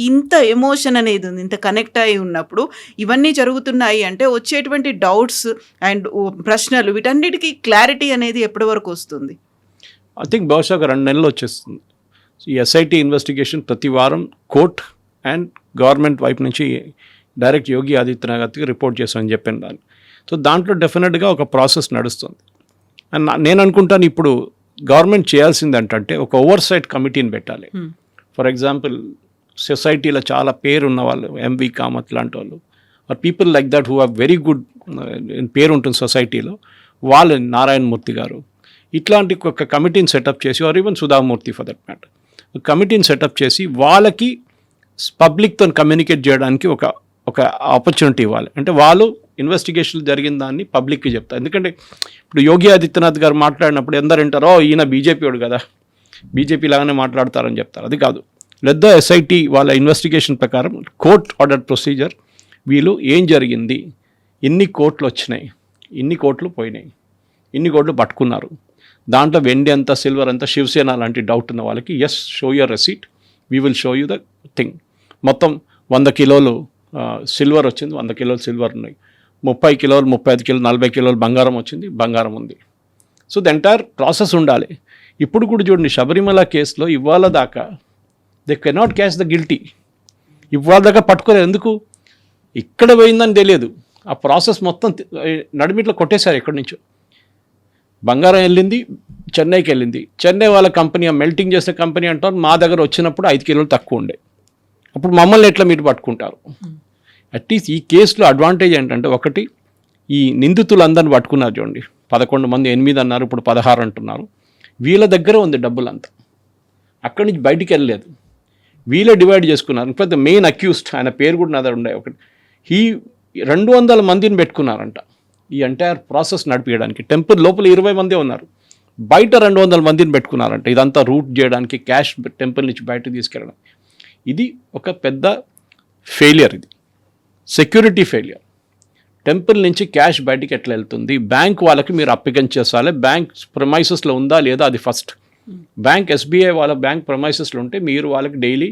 ఇంత ఎమోషన్ అనేది ఉంది. ఇంత కనెక్ట్ అయి ఉన్నప్పుడు ఇవన్నీ జరుగుతున్నాయి అంటే వచ్చేటువంటి డౌట్స్ అండ్ ప్రశ్నలు, వీటన్నిటికీ క్లారిటీ అనేది ఎప్పటి వరకు వస్తుంది? ఐ థింక్ బహుశా ఒక 2 నెలలు వచ్చేస్తుంది. ఈ ఎస్ఐటి ఇన్వెస్టిగేషన్ ప్రతి వారం కోర్ట్ అండ్ గవర్నమెంట్ వైపు నుంచి డైరెక్ట్ యోగి ఆదిత్యనాథ్కి రిపోర్ట్ చేసామని చెప్పాను దాన్ని. సో దాంట్లో డెఫినెట్గా ఒక ప్రాసెస్ నడుస్తుంది. అండ్ నేను అనుకుంటాను ఇప్పుడు గవర్నమెంట్ చేయాల్సింది ఏంటంటే ఒక ఓవర్ సైట్ కమిటీని పెట్టాలి. ఫర్ ఎగ్జాంపుల్ సొసైటీలో చాలా పేరు ఉన్న వాళ్ళు, ఎంవి కామత్ లాంటి వాళ్ళు, or people like that who are very good పేరు ఉంటుంది సొసైటీలో, వాళ్ళు నారాయణమూర్తి గారు ఇట్లాంటి ఒక కమిటీని సెటప్ చేసి, are even Sudha Murty for that matter, కమిటీని సెటప్ చేసి వాళ్ళకి పబ్లిక్తో కమ్యూనికేట్ చేయడానికి ఒక ఆపర్చునిటీ ఇవ్వాలి. అంటే వాళ్ళు ఇన్వెస్టిగేషన్ జరిగిన దాన్ని పబ్లిక్కి చెప్తారు. ఎందుకంటే ఇప్పుడు యోగి ఆదిత్యనాథ్ గారు మాట్లాడినప్పుడు ఎందరు అంటారో ఈయన బీజేపీ వాడు కదా, బీజేపీ లాగానే మాట్లాడతారని చెప్తారు. అది కాదు, లెట్ ద ఎస్ఐటి వాళ్ళ ఇన్వెస్టిగేషన్ ప్రకారం కోర్ట్ ఆర్డర్ ప్రొసీజర్, వీళ్ళు ఏం జరిగింది, ఎన్ని కోట్లు వచ్చినాయి, ఇన్ని కోట్లు పోయినాయి, ఇన్ని కోట్లు పట్టుకున్నారు, దాంట్లో వెండి ఎంత సిల్వర్ ఎంత, శివసేన లాంటి డౌట్ ఉన్న వాళ్ళకి yes show your receipt, we will show you the thing. మొత్తం 100 కిలోలు సిల్వర్ వచ్చింది, 100 కిలోలు సిల్వర్ ఉన్నాయి, 30 కిలోలు 35 కిలోలు 40 కిలోలు బంగారం వచ్చింది, బంగారం ఉంది. సో ద ఎంటైర్ ప్రాసెస్ ఉండాలి. ఇప్పుడు కూడా చూడండి, శబరిమల కేసులో ఇవాళ దాకా they cannot catch the guilty. ఇవాళ దాకా పట్టుకోలేదు. ఎందుకు? ఇక్కడ పోయిందని తెలియదు. ఆ ప్రాసెస్ మొత్తం నడిమిట్లో కొట్టేశారు. ఎక్కడి నుంచో బంగారం వెళ్ళింది, చెన్నైకి వెళ్ళింది. చెన్నై వాళ్ళ కంపెనీ, ఆ మెల్టింగ్ చేసే కంపెనీ అంటారు, మా దగ్గర వచ్చినప్పుడు 5 కిలోలు తక్కువ ఉండే. అప్పుడు మమ్మల్ని ఎట్లా మీరు పట్టుకుంటారు? అట్లీస్ట్ ఈ కేసులో అడ్వాంటేజ్ ఏంటంటే, ఒకటి ఈ నిందితులందరిని పట్టుకున్నారు చూడండి, 11 మంది, 8 అన్నారు, ఇప్పుడు 16 అంటున్నారు. వీళ్ళ దగ్గర ఉంది డబ్బులంతా, అక్కడి నుంచి బయటికి వెళ్ళలేదు, వీళ్ళే డివైడ్ చేసుకున్నారు. ఇన్ఫాక్ట్ మెయిన్ అక్యూస్డ్, ఆయన పేరు కూడా నా దగ్గర ఉండే, ఒకటి 200 మందిని పెట్టుకున్నారంట ఈ ఎంటైర్ ప్రాసెస్ నడిపించడానికి. టెంపుల్ లోపల 20 మందే ఉన్నారు, బయట 200 మందిని పెట్టుకున్నారంట. ఇదంతా రూట్ చేయడానికి, క్యాష్ టెంపుల్ నుంచి బయటకు తీసుకెళ్ళడానికి. ఇది ఒక పెద్ద ఫెయిలియర్, ఇది సెక్యూరిటీ ఫెయిలియర్. టెంపుల్ నుంచి క్యాష్ బయటికి ఎట్లా వెళ్తుంది, బ్యాంక్ వాళ్ళకి మీరు అప్పగించేసాలి, బ్యాంక్ ప్రమైసెస్లో ఉందా లేదా అది ఫస్ట్. బ్యాంక్ ఎస్బీఐ వాళ్ళ బ్యాంక్ ప్రమైసెస్లో ఉంటే మీరు వాళ్ళకి డైలీ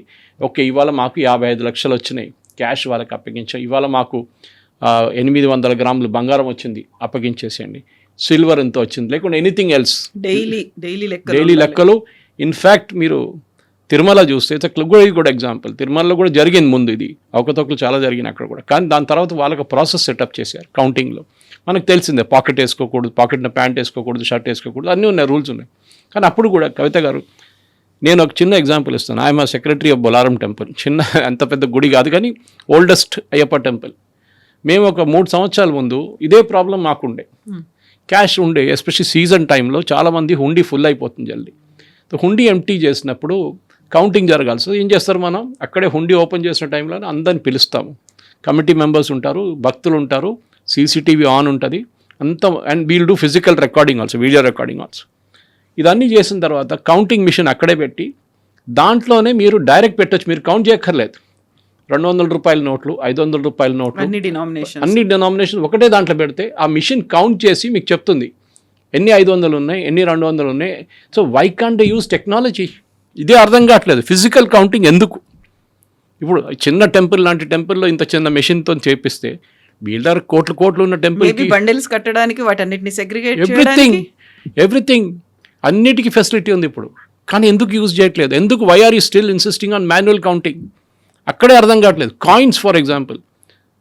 ఓకే ఇవాళ మాకు 55 లక్షలు వచ్చినాయి క్యాష్ వాళ్ళకి అప్పగించాం, ఇవాళ మాకు 800 గ్రాములు బంగారం వచ్చింది అప్పగించేసేయండి, సిల్వర్ ఎంత వచ్చింది, లేకుంటే ఎనీథింగ్ ఎల్స్ డైలీ లెక్కలు. ఇన్ఫ్యాక్ట్ మీరు తిరుమల చూస్తే ఇట్స్ గుడ్ ఎగ్జాంపుల్. తిరుమలలో కూడా జరిగింది ముందు, ఇది అవకతవకలు చాలా జరిగినాయి అక్కడ కూడా. కానీ దాని తర్వాత వాళ్ళకి ప్రాసెస్ సెటప్ చేశారు కౌంటింగ్లో. మనకు తెలిసిందే పాకెట్ వేసుకోకూడదు, పాకెట్న ప్యాంట్ వేసుకోకూడదు, షర్ట్ వేసుకోకూడదు, అన్నీ ఉన్నాయి, రూల్స్ ఉన్నాయి. కానీ అప్పుడు కూడా కవిత గారు నేను ఒక చిన్న ఎగ్జాంపుల్ ఇస్తాను. I'm secretary of Bolarum temple. చిన్న అంత పెద్ద గుడి కాదు కానీ ఓల్డెస్ట్ అయ్యప్ప టెంపుల్. మేము ఒక 3 సంవత్సరాల ముందు ఇదే ప్రాబ్లం మాకుండే. క్యాష్ ఉండే, ఎస్పెషల్లీ సీజన్ టైంలో చాలామంది హుండీ ఫుల్ అయిపోతుంది జల్దీ. హుండీ ఎంటీ చేసినప్పుడు కౌంటింగ్ జరగాల్సి ఏం చేస్తారు, మనం అక్కడే హుండీ ఓపెన్ చేసిన టైంలో అందరిని పిలుస్తాము, కమిటీ మెంబర్స్ ఉంటారు, భక్తులు ఉంటారు, సీసీటీవీ ఆన్ ఉంటుంది అంతా, and we'll do physical recording also, video recording also. ఇదన్నీ చేసిన తర్వాత కౌంటింగ్ మిషన్ అక్కడే పెట్టి దాంట్లోనే మీరు డైరెక్ట్ పెట్టచ్చు, మీరు కౌంట్ చేయక్కర్లేదు. 200 రూపాయల నోట్లు, 500 రూపాయల నోట్లు, అన్ని డినామినేషన్ ఒకటే దాంట్లో పెడితే ఆ మిషన్ కౌంట్ చేసి మీకు చెప్తుంది ఎన్ని 500 ఉన్నాయి, ఎన్ని 200 ఉన్నాయి. So why can't they use technology? ఇదే అర్థం కావట్లేదు. ఫిజికల్ కౌంటింగ్ ఎందుకు? ఇప్పుడు చిన్న టెంపుల్ లాంటి టెంపుల్లో ఇంత చిన్న మెషిన్తో చేపిస్తే వీళ్ళ కోట్లు ఉన్న టెంపుల్కి బండిల్స్ కట్టడానికి వాటన్నిటిని సెగ్రిగేట్ ఎవ్రీథింగ్ అన్నిటికీ ఫెసిలిటీ ఉంది ఇప్పుడు. కానీ ఎందుకు యూజ్ చేయట్లేదు? ఎందుకు? Why are you still insisting on manual counting? అక్కడే అర్థం కావట్లేదు. కాయిన్స్ ఫర్ ఎగ్జాంపుల్,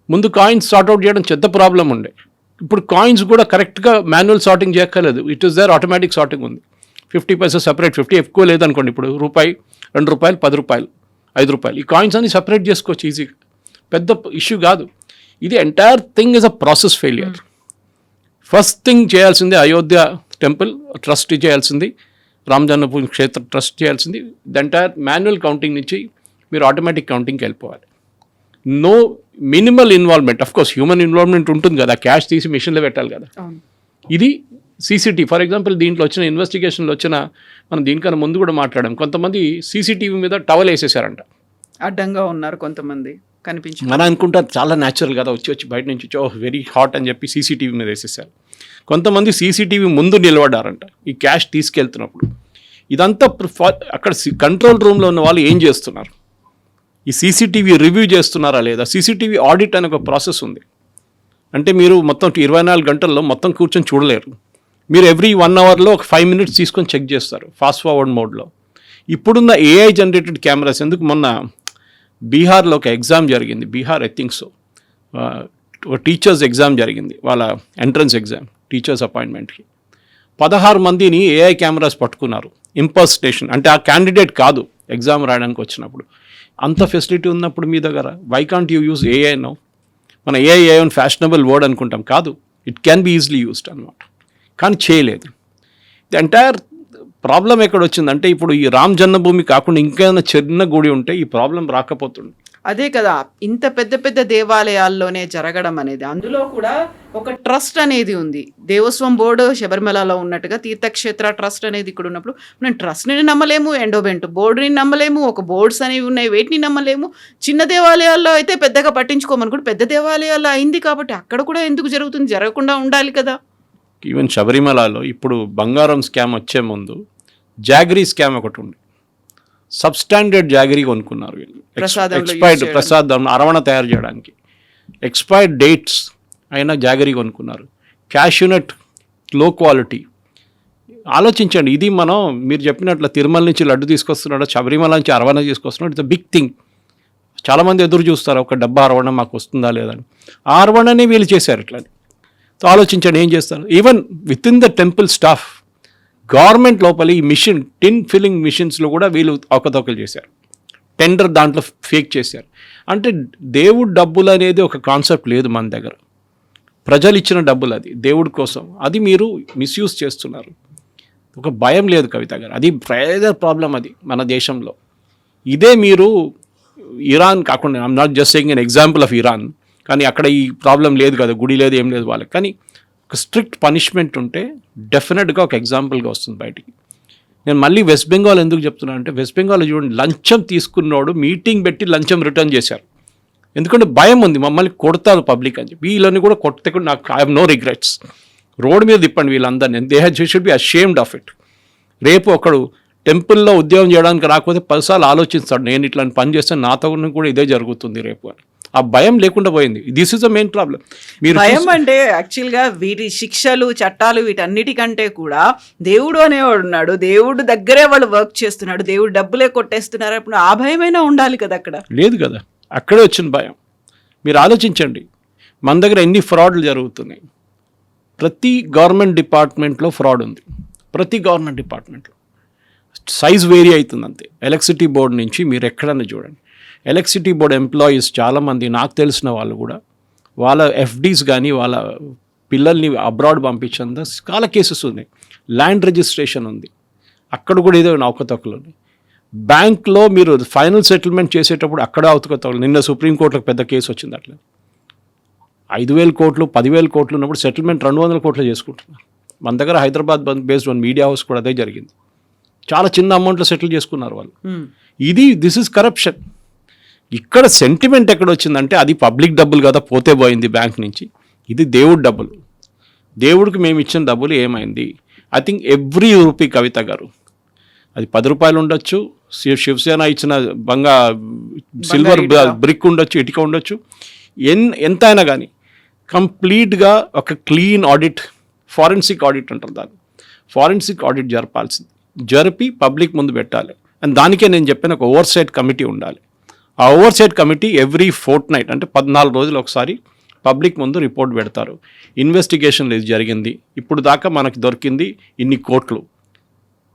ముందు కాయిన్స్ సార్ట్అవుట్ చేయడం చెత్త ప్రాబ్లం ఉండే, ఇప్పుడు కాయిన్స్ కూడా కరెక్ట్గా మాన్యువల్ సార్టింగ్ చేయక్కర్లేదు, it is there automatic sorting ఉంది. 50 పైసా సపరేట్, 50 ఎక్కువ లేదనుకోండి, ఇప్పుడు రూపాయి, 2 రూపాయలు, 10 రూపాయలు, 5 రూపాయలు, ఈ కాయిన్స్ అన్ని సపరేట్ చేసుకోవచ్చు ఈజీగా, పెద్ద ఇష్యూ కాదు. ఇది entire thing is a process failure. First thing చేయాల్సింది అయోధ్య టెంపుల్ ట్రస్ట్ చేయాల్సింది, రామ్ జన్మభూమి క్షేత్ర ట్రస్ట్ చేయాల్సింది. ది ఎంటైర్ మాన్యువల్ కౌంటింగ్ నుంచి మీరు ఆటోమేటిక్ కౌంటింగ్కి వెళ్ళిపోవాలి. No minimal involvement, of course human involvement ఉంటుంది కదా, క్యాష్ తీసి మిషన్లో పెట్టాలి కదా. ఇది సీసీటీవీ ఫర్ ఎగ్జాంపుల్, దీంట్లో వచ్చిన ఇన్వెస్టిగేషన్లో వచ్చిన, మనం దీనికన్నా ముందు కూడా మాట్లాడాం, కొంతమంది సీసీటీవీ మీద టవల్ వేసేసారంట, అడ్డంగా ఉన్నారు కొంతమంది కనిపించి. మనం అనుకుంటారు చాలా న్యాచురల్ కదా, వచ్చి బయట నుంచి వెరీ హాట్ అని చెప్పి సీసీటీవీ మీద వేసేసారు. కొంతమంది సీసీటీవీ ముందు నిలబడ్డారంట ఈ క్యాష్ తీసుకెళ్తున్నప్పుడు. ఇదంతా అక్కడ కంట్రోల్ రూమ్లో ఉన్న వాళ్ళు ఏం చేస్తున్నారు, ఈ సీసీటీవీ రివ్యూ చేస్తున్నారా లేదా? సీసీటీవీ ఆడిట్ అనే ఒక ప్రాసెస్ ఉంది. అంటే మీరు మొత్తం 24 గంటల్లో మొత్తం కూర్చొని చూడలేరు, మీరు ఎవ్రీ 1 అవర్లో ఒక 5 మినిట్స్ తీసుకొని చెక్ చేస్తారు ఫాస్ట్ ఫార్వర్డ్ మోడ్లో. ఇప్పుడున్న ఏఐ జనరేటెడ్ కెమెరాస్, ఎందుకు మొన్న బీహార్లో ఒక ఎగ్జామ్ జరిగింది, బీహార్ ఐ థింక్ సో, ఒక టీచర్స్ ఎగ్జామ్ జరిగింది, వాళ్ళ ఎంట్రన్స్ ఎగ్జామ్ టీచర్స్ అపాయింట్మెంట్కి. 16 మందిని ఏఐ కెమెరాస్ పట్టుకున్నారు, ఇంపర్స్టేషన్ అంటే ఆ క్యాండిడేట్ కాదు ఎగ్జామ్ రాయడానికి వచ్చినప్పుడు. అంత ఫెసిలిటీ ఉన్నప్పుడు మీ దగ్గర why can't you use AI now? మన ఏఐ అని ఫ్యాషనబుల్ వర్డ్ అనుకుంటాం, కాదు, it can be easily used అనమాట. కానీ చేయలేదు. ది ఎంటైర్ ప్రాబ్లం ఎక్కడ వచ్చిందంటే, ఇప్పుడు ఈ రామ్ జన్మభూమి కాకుండా ఇంకేమైనా చిన్న గుడి ఉంటే ఈ ప్రాబ్లం రాకపోతుంది. అదే కదా, ఇంత పెద్ద పెద్ద దేవాలయాల్లోనే జరగడం అనేది, అందులో కూడా ఒక ట్రస్ట్ అనేది ఉంది. దేవస్వం బోర్డు శబరిమలలో ఉన్నట్టుగా తీర్థక్షేత్ర ట్రస్ట్ అనేది ఇక్కడ ఉన్నప్పుడు మనం ట్రస్ట్ని నమ్మలేము, ఎండోమెంట్ బోర్డుని నమ్మలేము, ఒక బోర్డ్స్ అనేవి ఉన్నాయి, వేటిని నమ్మలేము. చిన్న దేవాలయాల్లో అయితే పెద్దగా పట్టించుకోమని కూడా, పెద్ద దేవాలయాల్లో అయింది కాబట్టి అక్కడ కూడా ఎందుకు జరుగుతుంది? జరగకుండా ఉండాలి కదా. ఈవెన్ శబరిమలలో ఇప్పుడు బంగారం స్కామ్ వచ్చే ముందు జాగరీ స్కామ్ ఒకటి ఉంది. సబ్స్టాండర్డ్ జాగరీ కొనుక్కున్నారు వీళ్ళు, ఎక్స్పైర్డ్ ప్రసాదం అరవణ తయారు చేయడానికి ఎక్స్పైర్డ్ డేట్స్ అయినా జాగరీ కొనుక్కున్నారు. క్యాష్యూనట్ లో క్వాలిటీ. ఆలోచించండి, ఇది మనం మీరు చెప్పినట్లు తిరుమల నుంచి లడ్డు తీసుకొస్తున్నాడు, శబరిమల నుంచి అరవణ తీసుకొస్తున్నాడు, ఇట్స్ అ బిగ్ థింగ్. చాలామంది ఎదురు చూస్తారు ఒక డబ్బా అరవణ మాకు వస్తుందా లేదని. ఆ అరవణనే వీళ్ళు చేశారు ఇట్లా. సో ఆలోచించండి ఏం చేస్తారు. Even with in the temple staff, government లోపల ఈ మిషన్ టిన్ ఫిల్లింగ్ మిషన్స్లో కూడా వీళ్ళు అవకతవకలు చేశారు, టెండర్ దాంట్లో ఫేక్ చేశారు. అంటే దేవుడు డబ్బులు అనేది ఒక కాన్సెప్ట్ లేదు మన దగ్గర, ప్రజలు ఇచ్చిన డబ్బులు, అది దేవుడి కోసం, అది మీరు మిస్యూజ్ చేస్తున్నారు. ఒక భయం లేదు కవిత గారు, అది ప్రైజర్ ప్రాబ్లం అది మన దేశంలో. ఇదే మీరు ఇరాన్ కాకుండా, I'm not just saying an example of Iran, కానీ అక్కడ ఈ ప్రాబ్లం లేదు కదా, గుడి లేదు ఏం లేదు వాళ్ళకి. కానీ ఒక స్ట్రిక్ట్ పనిష్మెంట్ ఉంటే డెఫినెట్గా ఒక ఎగ్జాంపుల్గా వస్తుంది బయటికి. నేను మళ్ళీ వెస్ట్ బెంగాల్ ఎందుకు చెప్తున్నాను అంటే, వెస్ట్ బెంగాల్ చూడండి, లంచం తీసుకున్నోడు మీటింగ్ పెట్టి లంచం రిటర్న్ చేశారు. ఎందుకంటే భయం ఉంది, మమ్మల్ని కొడతారు పబ్లిక్ అని చెప్పి. వీళ్ళని కూడా కొడితే కూడా నాకు I have no regrets. Road మీద తిప్పండి వీళ్ళందరినీ, they should be ashamed of it. రేపు ఒకడు టెంపుల్లో ఉద్యోగం చేయడానికి రాకపోతే 10 సార్లు ఆలోచిస్తాడు, నేను ఇట్లాంటి పని చేస్తే నాతో కూడా ఇదే జరుగుతుంది రేపు అని. ఆ భయం లేకుండా పోయింది. This is the main problem. మీరు భయం అంటే యాక్చువల్గా వీటి శిక్షలు చట్టాలు వీటన్నిటికంటే కూడా దేవుడు అనేవాడు ఉన్నాడు, దేవుడు దగ్గరే వాళ్ళు వర్క్ చేస్తున్నాడు, దేవుడు డబ్బులే కొట్టేస్తున్నారు. అప్పుడు ఆ భయమైనా ఉండాలి కదా అక్కడ. లేదు కదా, అక్కడే వచ్చిన భయం. మీరు ఆలోచించండి, మన దగ్గర ఎన్ని ఫ్రాడ్లు జరుగుతున్నాయి. ప్రతి గవర్నమెంట్ డిపార్ట్మెంట్లో ఫ్రాడ్ ఉంది, ప్రతి గవర్నమెంట్ డిపార్ట్మెంట్లో. సైజ్ వేరీ అవుతుంది అంతే. ఎలక్ట్రిసిటీ బోర్డు నుంచి మీరు ఎక్కడన్నా చూడండి, ఎలక్ట్రిసిటీ బోర్డు ఎంప్లాయీస్ చాలామంది, నాకు తెలిసిన వాళ్ళు కూడా వాళ్ళ ఎఫ్డీస్ కానీ వాళ్ళ పిల్లల్ని అబ్రాడ్ పంపించేంత చాలా కేసెస్ ఉన్నాయి. ల్యాండ్ రిజిస్ట్రేషన్ ఉంది, అక్కడ కూడా ఏదో అవకతవకలు ఉన్నాయి. బ్యాంక్లో మీరు ఫైనల్ సెటిల్మెంట్ చేసేటప్పుడు అక్కడ అవకతవకలు. నిన్న సుప్రీంకోర్టులో పెద్ద కేసు వచ్చింది అట్లా. 5,000 కోట్లు 10,000 కోట్లు ఉన్నప్పుడు సెటిల్మెంట్ 200 కోట్లు చేసుకుంటున్నారు. మన దగ్గర Hyderabad based one media house కూడా అదే జరిగింది. చాలా చిన్న అమౌంట్లో సెటిల్ చేసుకున్నారు వాళ్ళు. This is corruption. ఇక్కడ సెంటిమెంట్ ఎక్కడ వచ్చిందంటే, అది పబ్లిక్ డబ్బులు కదా పోతే పోయింది బ్యాంక్ నుంచి, ఇది దేవుడి డబ్బులు. దేవుడికి మేము ఇచ్చిన డబ్బులు ఏమైంది? ఐ థింక్ ఎవ్రీ రూపీ, కవిత గారు, అది 10 రూపాయలు ఉండొచ్చు, శివసేన ఇచ్చిన సిల్వర్ బ్రిక్ ఉండొచ్చు, ఇటుక ఉండొచ్చు, ఎంత అయినా కానీ కంప్లీట్గా ఒక క్లీన్ ఆడిట్, ఫారెన్సిక్ ఆడిట్ అంటారు దాన్ని, ఫారెన్సిక్ ఆడిట్ జరిపి పబ్లిక్ ముందు పెట్టాలి. అండ్ దానికే నేను చెప్పిన ఒక ఓవర్ సైట్ కమిటీ ఉండాలి. ఆ oversight committee every fortnight అంటే 14 రోజులు ఒకసారి పబ్లిక్ ముందు రిపోర్ట్ పెడతారు. ఇన్వెస్టిగేషన్లు ఇది జరిగింది, ఇప్పుడు దాకా మనకి దొరికింది ఇన్ని కోట్లు,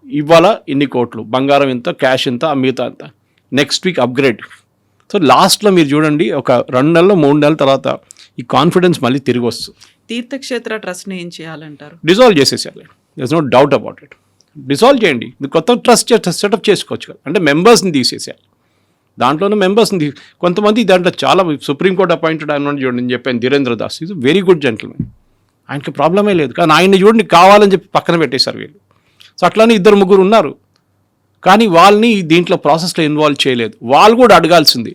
ఇవాళ ఇన్ని కోట్లు, బంగారం ఇంత, క్యాష్ ఇంత, మిగతా అంత, నెక్స్ట్ వీక్ అప్గ్రేడ్. సో లాస్ట్లో మీరు చూడండి, ఒక 2 నెలలు 3 నెలల తర్వాత ఈ కాన్ఫిడెన్స్ మళ్ళీ తిరిగి వస్తుంది. తీర్థక్షేత్ర ట్రస్ట్ని ఏం చేయాలంటారు? డిజాల్వ్ చేసేసేయాలి. There is no doubt about it. Dissolve చేయండి, కొత్త ట్రస్ట్ సెటప్ చేసుకోవచ్చు కదా. అంటే మెంబర్స్ని తీసేసేయాలి, దాంట్లోనే మెంబర్స్ని కొంతమంది దాంట్లో చాలా సుప్రీంకోర్టు అపాయింటెడ్ ఆయన చూడండి, నేను చెప్పాను Dhirendra Das is very good gentlemen, ఆయనకి ప్రాబ్లమే లేదు. కానీ ఆయన్ని చూడండి కావాలని చెప్పి పక్కన పెట్టేశారు వీళ్ళు. సో అట్లానే 2-3 ఉన్నారు, కానీ వాళ్ళని దీంట్లో ప్రాసెస్లో ఇన్వాల్వ్ చేయలేదు. వాళ్ళు కూడా అడగాల్సింది,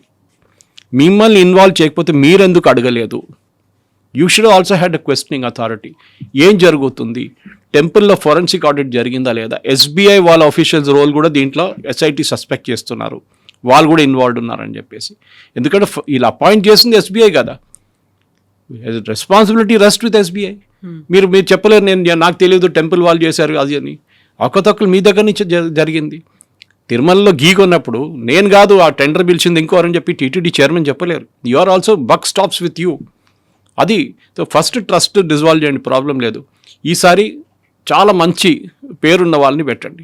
మిమ్మల్ని ఇన్వాల్వ్ చేయకపోతే మీరెందుకు అడగలేదు? You should also had a questioning authority. ఏం జరుగుతుంది, టెంపుల్లో ఫోరెన్సిక్ ఆడిట్ జరిగిందా లేదా? ఎస్బీఐ వాళ్ళ ఆఫీషియల్స్ రోల్ కూడా దీంట్లో ఎస్ఐటి సస్పెక్ట్ చేస్తున్నారు, వాళ్ళు కూడా ఇన్వాల్వ్ ఉన్నారని చెప్పేసి. ఎందుకంటే వీళ్ళు అపాయింట్ చేసింది ఎస్బీఐ కదా, రెస్పాన్సిబిలిటీ రెస్ట్ విత్ ఎస్బీఐ. మీరు చెప్పలేరు నాకు తెలియదు టెంపుల్ వాళ్ళు చేశారు అది అని. అవకతవకలు మీ దగ్గర నుంచి జరిగింది. తిరుమలలో గీ కొన్నప్పుడు నేను కాదు ఆ టెండర్ పిలిచింది ఇంకోరని చెప్పి టీటీడీ చైర్మన్ చెప్పలేరు. You are also buck stops with you. అది సో ఫస్ట్ ట్రస్ట్ డిజాల్వ్ చేయండి, ప్రాబ్లం లేదు. ఈసారి చాలా మంచి పేరున్న వాళ్ళని పెట్టండి.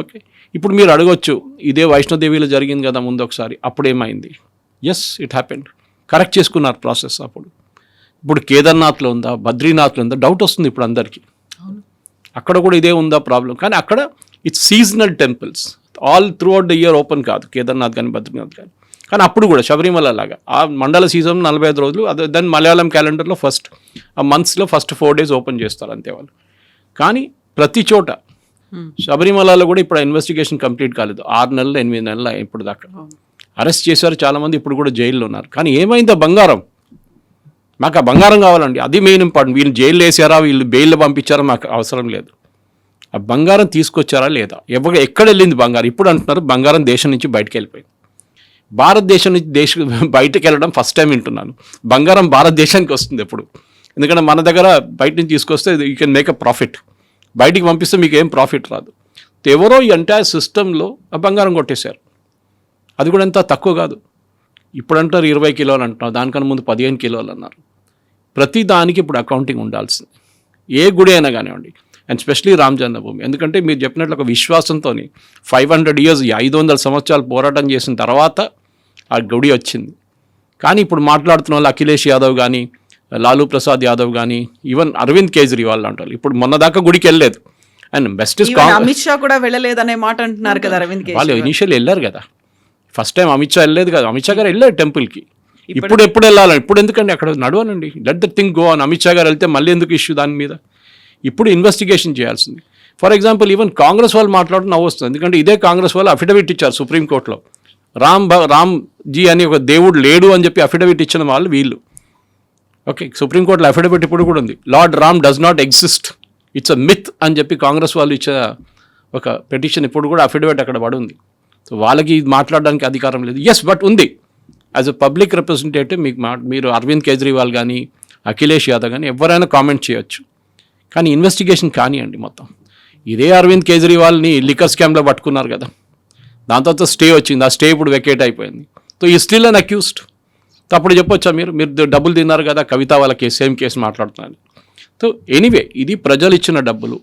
ఓకే, ఇప్పుడు మీరు అడగొచ్చు, ఇదే వైష్ణోదేవిలో జరిగింది కదా ముందు ఒకసారి, అప్పుడేమైంది? Yes, it happened. కరెక్ట్ చేసుకున్నారు ప్రాసెస్ అప్పుడు. ఇప్పుడు కేదార్నాథ్లో ఉందా, బద్రీనాథ్లో ఉందా డౌట్ వస్తుంది ఇప్పుడు అందరికీ. అక్కడ కూడా ఇదే ఉందా ప్రాబ్లం? కానీ అక్కడ it's seasonal temples, all through out the year open కాదు కేదార్నాథ్ కానీ బద్రీనాథ్ కానీ. కానీ అప్పుడు కూడా శబరిమల లాగా ఆ మండల సీజన్ 45 రోజులు, అదే దాన్ని మలయాళం క్యాలెండర్లో ఆ మంత్స్లో ఫస్ట్ 4 days ఓపెన్ చేస్తారు అంతే వాళ్ళు. కానీ ప్రతి చోట శబరిమలలో కూడా ఇప్పుడు ఇన్వెస్టిగేషన్ కంప్లీట్ కాలేదు. 6 నెలలు 8 నెలలు ఇప్పుడు దాకా అరెస్ట్ చేశారు చాలామంది, ఇప్పుడు కూడా జైల్లో ఉన్నారు. కానీ ఏమైందో బంగారం, మాకు ఆ బంగారం కావాలండి, అది మెయిన్ ఇంపార్టెంట్. వీళ్ళు జైలు వేసారా, వీళ్ళు బెయిల్లో పంపించారా మాకు అవసరం లేదు. ఆ బంగారం తీసుకొచ్చారా లేదా, ఎక్కడ వెళ్ళింది బంగారం? ఇప్పుడు అంటున్నారు బంగారం దేశం నుంచి బయటకు వెళ్ళిపోయింది. భారతదేశం నుంచి బయటకు వెళ్ళడం ఫస్ట్ టైం వింటున్నాను. బంగారం భారతదేశానికి వస్తుంది ఎప్పుడు? ఎందుకంటే మన దగ్గర బయట నుంచి తీసుకొస్తే you can make a profit, బయటికి పంపిస్తే మీకు ఏం ప్రాఫిట్ రాదు. ఎవరో ఈ ఎంటైర్ సిస్టంలో ఆ బంగారం కొట్టేశారు. అది కూడా ఎంత తక్కువ కాదు. ఇప్పుడు అంటారు 20 కిలోలు అంటున్నారు, దానికన్నా ముందు 15 కిలోలు అన్నారు. ప్రతి దానికి ఇప్పుడు అకౌంటింగ్ ఉండాల్సింది, ఏ గుడి అయినా కానివ్వండి, అండ్ స్పెషలీ రామ్ జన్మభూమి. ఎందుకంటే మీరు చెప్పినట్లు ఒక విశ్వాసంతో 500 years 500 సంవత్సరాలు పోరాటం చేసిన తర్వాత ఆ గుడి వచ్చింది. కానీ ఇప్పుడు మాట్లాడుతున్న వాళ్ళు అఖిలేష్ యాదవ్ కానీ, లాలూ ప్రసాద్ యాదవ్ కానీ, ఈవెన్ అరవింద్ కేజ్రీవాల్ అంటారు ఇప్పుడు మొన్న దాకా గుడికి వెళ్ళలేదు. అండ్ బెస్ట్ అమిత్ షా కూడా వెళ్ళలేదనే మాట అంటున్నారు కదా. అరవింద్ వాళ్ళు ఇనిషియల్ వెళ్ళారు కదా, ఫస్ట్ టైం అమిత్ షా వెళ్ళలేదు కదా. అమిత్ షా గారు వెళ్ళారు టెంపుల్కి, ఇప్పుడు వెళ్ళాలని, ఇప్పుడు ఎందుకండి అక్కడ నడవనండి, లెట్ ద థింగ్ గో అని. అమిత్ షా గారు వెళ్తే మళ్ళీ ఎందుకు ఇష్యూ దాని మీద? ఇప్పుడు ఇన్వెస్టిగేషన్ చేయాల్సింది. ఫర్ ఎగ్జాంపుల్ ఈవెన్ కాంగ్రెస్ వాళ్ళు మాట్లాడుతూ నవ్వు వస్తుంది, ఎందుకంటే ఇదే కాంగ్రెస్ వాళ్ళు అఫిడవిట్ ఇచ్చారు సుప్రీంకోర్టులో, రామ్ జీ అని ఒక దేవుడు లేడు అని చెప్పి అఫిడవిట్ ఇచ్చిన వాళ్ళు వీళ్ళు. ఓకే, సుప్రీంకోర్టులో అఫిడవిట్ ఇప్పుడు కూడా ఉంది, lord Ram does not exist, it's a myth అని చెప్పి కాంగ్రెస్ వాళ్ళు ఇచ్చే ఒక పిటిషన్ ఇప్పుడు కూడా అఫిడవిట్ అక్కడ పడి ఉంది. సో వాళ్ళకి మాట్లాడడానికి అధికారం లేదు. ఎస్, బట్ ఉంది. యాజ్ అ పబ్లిక్ రిప్రజెంటేటివ్ మీరు అరవింద్ కేజ్రీవాల్ కానీ అఖిలేష్ యాదవ్ కానీ ఎవరైనా కామెంట్ చేయొచ్చు, కానీ ఇన్వెస్టిగేషన్ కానివ్వండి మొత్తం. ఇదే అరవింద్ కేజ్రీవాల్ని లిక్కర్ స్కామ్లో పట్టుకున్నారు కదా, దాని తర్వాత స్టే వచ్చింది, ఆ స్టే ఇప్పుడు వెకేట్ అయిపోయింది. సో ఈ స్టిల్ అన్ అక్యూస్డ్. సో అప్పుడు చెప్పొచ్చా మీరు డబ్బులు తిన్నారు కదా, కవిత వాళ్ళ కేసు సేమ్ కేసు మాట్లాడుతున్నారు. సో ఎనీవే, ఇది ప్రజలు ఇచ్చిన డబ్బులు.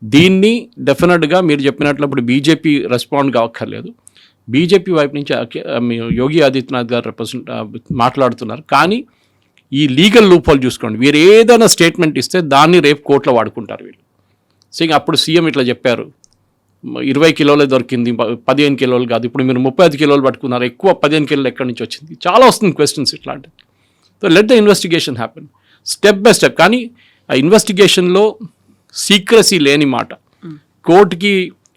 దీన్ని డెఫినెట్గా మీరు చెప్పినట్లు ఇప్పుడు బీజేపీ రెస్పాండ్ కావక్కర్లేదు. బీజేపీ వైపు నుంచి యోగి ఆదిత్యనాథ్ గారు మాట్లాడుతున్నారు, కానీ ఈ లీగల్ లూప్ చూసుకోండి. వీరు ఏదైనా స్టేట్మెంట్ ఇస్తే దాన్ని రేపు కోర్టులో వాడుకుంటారు వీళ్ళు. సో ఇంకా అప్పుడు సీఎం ఇట్లా చెప్పారు, 20 కిలోలే దొరికింది, 15 కిలోలు కాదు, ఇప్పుడు మీరు 35 కిలోలు పట్టుకున్నారు, ఎక్కువ 15 కిలోలు ఎక్కడి నుంచి వచ్చింది, చాలా వస్తుంది క్వశ్చన్స్ ఇట్లాంటివి. So let the investigation happen step by step. కానీ ఆ ఇన్వెస్టిగేషన్లో సీక్రసీ లేని మాట, కోర్టుకి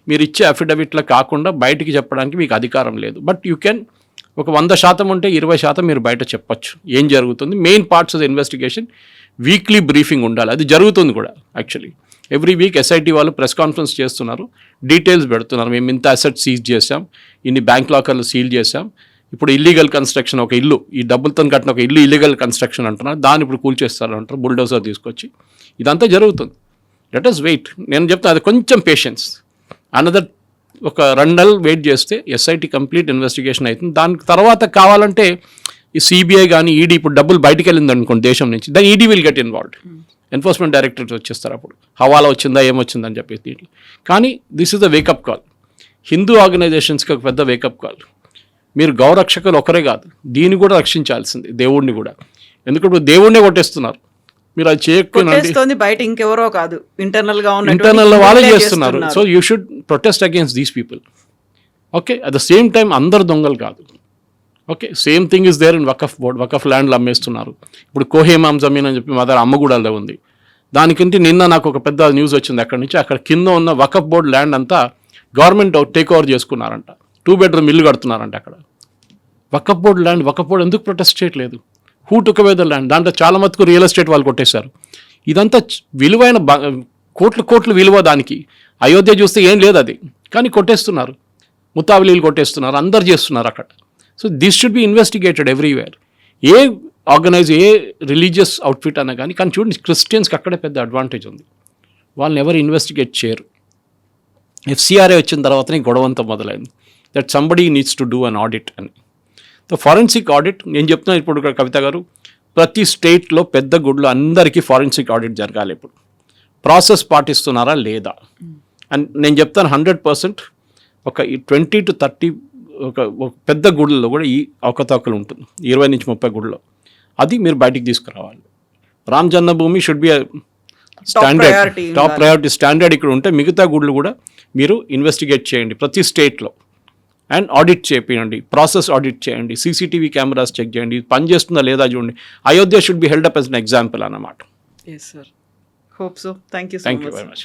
మీరు ఇచ్చే అఫిడవిట్లో కాకుండా బయటికి చెప్పడానికి మీకు అధికారం లేదు. బట్ యూ కెన్ ఒక 100% ఉంటే 20% మీరు బయట చెప్పచ్చు ఏం జరుగుతుంది. Main parts of the investigation weekly briefing ఉండాలి, అది జరుగుతుంది కూడా. యాక్చువల్లీ ఎవ్రీ వీక్ ఎస్ఐటీ వాళ్ళు ప్రెస్ కాన్ఫరెన్స్ చేస్తున్నారు, డీటెయిల్స్ పెడుతున్నారు. మేము ఇంత అసెట్ సీజ్ చేసాం, ఇన్ని బ్యాంక్ లాకర్లు సీల్ చేసాం, ఇప్పుడు ఇల్లీగల్ కన్స్ట్రక్షన్ ఒక ఇల్లు, ఈ డబ్బులతో కట్టిన ఒక ఇల్లు ఇల్లీగల్ కన్స్ట్రక్షన్ అంటున్నారు, దాన్ని ఇప్పుడు కూల్చేస్తారు అంటారు, బుల్డోజర్ తీసుకొచ్చి. ఇదంతా జరుగుతుంది. Let us wait. నేను చెప్తాను అది కొంచెం పేషెన్స్. అనదర్ ఒక 2 నెలలు వెయిట్ చేస్తే ఎస్ఐటీ కంప్లీట్ ఇన్వెస్టిగేషన్ అవుతుంది. దానికి తర్వాత కావాలంటే ఈ సిబిఐ కానీ ఈడీ, ఇప్పుడు డబ్బులు బయటికి వెళ్ళింది అనుకోండి దేశం నుంచి, దాని ED will get involved. Enforcement directorate వచ్చేస్తారు అప్పుడు, హవాలా వచ్చిందా ఏమొచ్చిందని చెప్పేసి దీంట్లో. కానీ this is the wake up call. Hindu ఆర్గనైజేషన్స్కి ఒక పెద్ద వేకప్ కాల్. మీరు గౌరక్షకులు ఒకరే కాదు, దీన్ని కూడా రక్షించాల్సింది, దేవుడిని కూడా. ఎందుకంటే దేవుడినే కొట్టేస్తున్నారు. మీరు అది చేయకపోయినా బయట ఇంకెవరో కాదు, ఇంటర్నల్ వాళ్ళే చేస్తున్నారు. So you should protest against these people. Okay, at the same time అందరు దొంగలు కాదు. Okay, same thing is there in Waqf board. Waqf ల్యాండ్లు అమ్మేస్తున్నారు. ఇప్పుడు కోహేమాం జమీన్ అని చెప్పి మా దగ్గర అమ్మగూడలో ఉంది. దానికంటే నిన్న నాకు ఒక పెద్ద న్యూస్ వచ్చింది అక్కడి నుంచి. అక్కడ కింద ఉన్న వకఫ్ బోర్డ్ ల్యాండ్ అంతా గవర్నమెంట్ టేక్ ఓవర్ చేసుకున్నారంట, 2 bedroom ఇల్లు కడుతున్నారంట అక్కడ. Waqf board land, Waqf board ఎందుకు ప్రొటెస్ట్ చేయట్లేదు? Who took away the land? దాంట్లో చాలా మటుకు రియల్ ఎస్టేట్ వాళ్ళు కొట్టేశారు. ఇదంతా విలువైన కోట్లు విలువ దానికి. అయోధ్య చూస్తే ఏం లేదు అది, కానీ కొట్టేస్తున్నారు. ముతావిలీలు కొట్టేస్తున్నారు, అందరు చేస్తున్నారు అక్కడ. So this should be investigated everywhere. A organise, A religious outfit అన్నా కానీ. కానీ చూడండి, క్రిస్టియన్స్కి అక్కడే పెద్ద అడ్వాంటేజ్ ఉంది, వాళ్ళని ఎవరు ఇన్వెస్టిగేట్ చేయరు. FCRA వచ్చిన తర్వాతనే గొడవంతా మొదలైంది, that somebody needs to do an audit అని. సో ఫారెన్సిక్ ఆడిట్ నేను చెప్తున్నాను ఇప్పుడు కవిత గారు, ప్రతి స్టేట్లో పెద్ద గుళ్ళు అందరికీ ఫారెన్సిక్ ఆడిట్ జరగాలి. ఇప్పుడు ప్రాసెస్ పాటిస్తున్నారా లేదా అని నేను చెప్తాను. 100% ఒక 20 to 30 ఒక పెద్ద గుళ్ళలో కూడా ఈ అవకతవకలు ఉంటుంది, 20 నుంచి 30 గుళ్ళలో. అది మీరు బయటికి తీసుకురావాలి. Ram Janmabhoomi should be standard, top priority standard ఇక్కడ ఉంటే మిగతా గుళ్ళు కూడా మీరు ఇన్వెస్టిగేట్ చేయండి ప్రతి స్టేట్లో. అండ్ ఆడిట్ చేయండి, ప్రాసెస్ ఆడిట్ చేయండి, CCTV కెమెరాస్ చెక్ చేయండి, పని చేస్తుందా లేదా చూడండి. Ayodhya should be held up as an example అన్నమాట. Yes, sir. Hope so. Thank you so Thank much. you very much.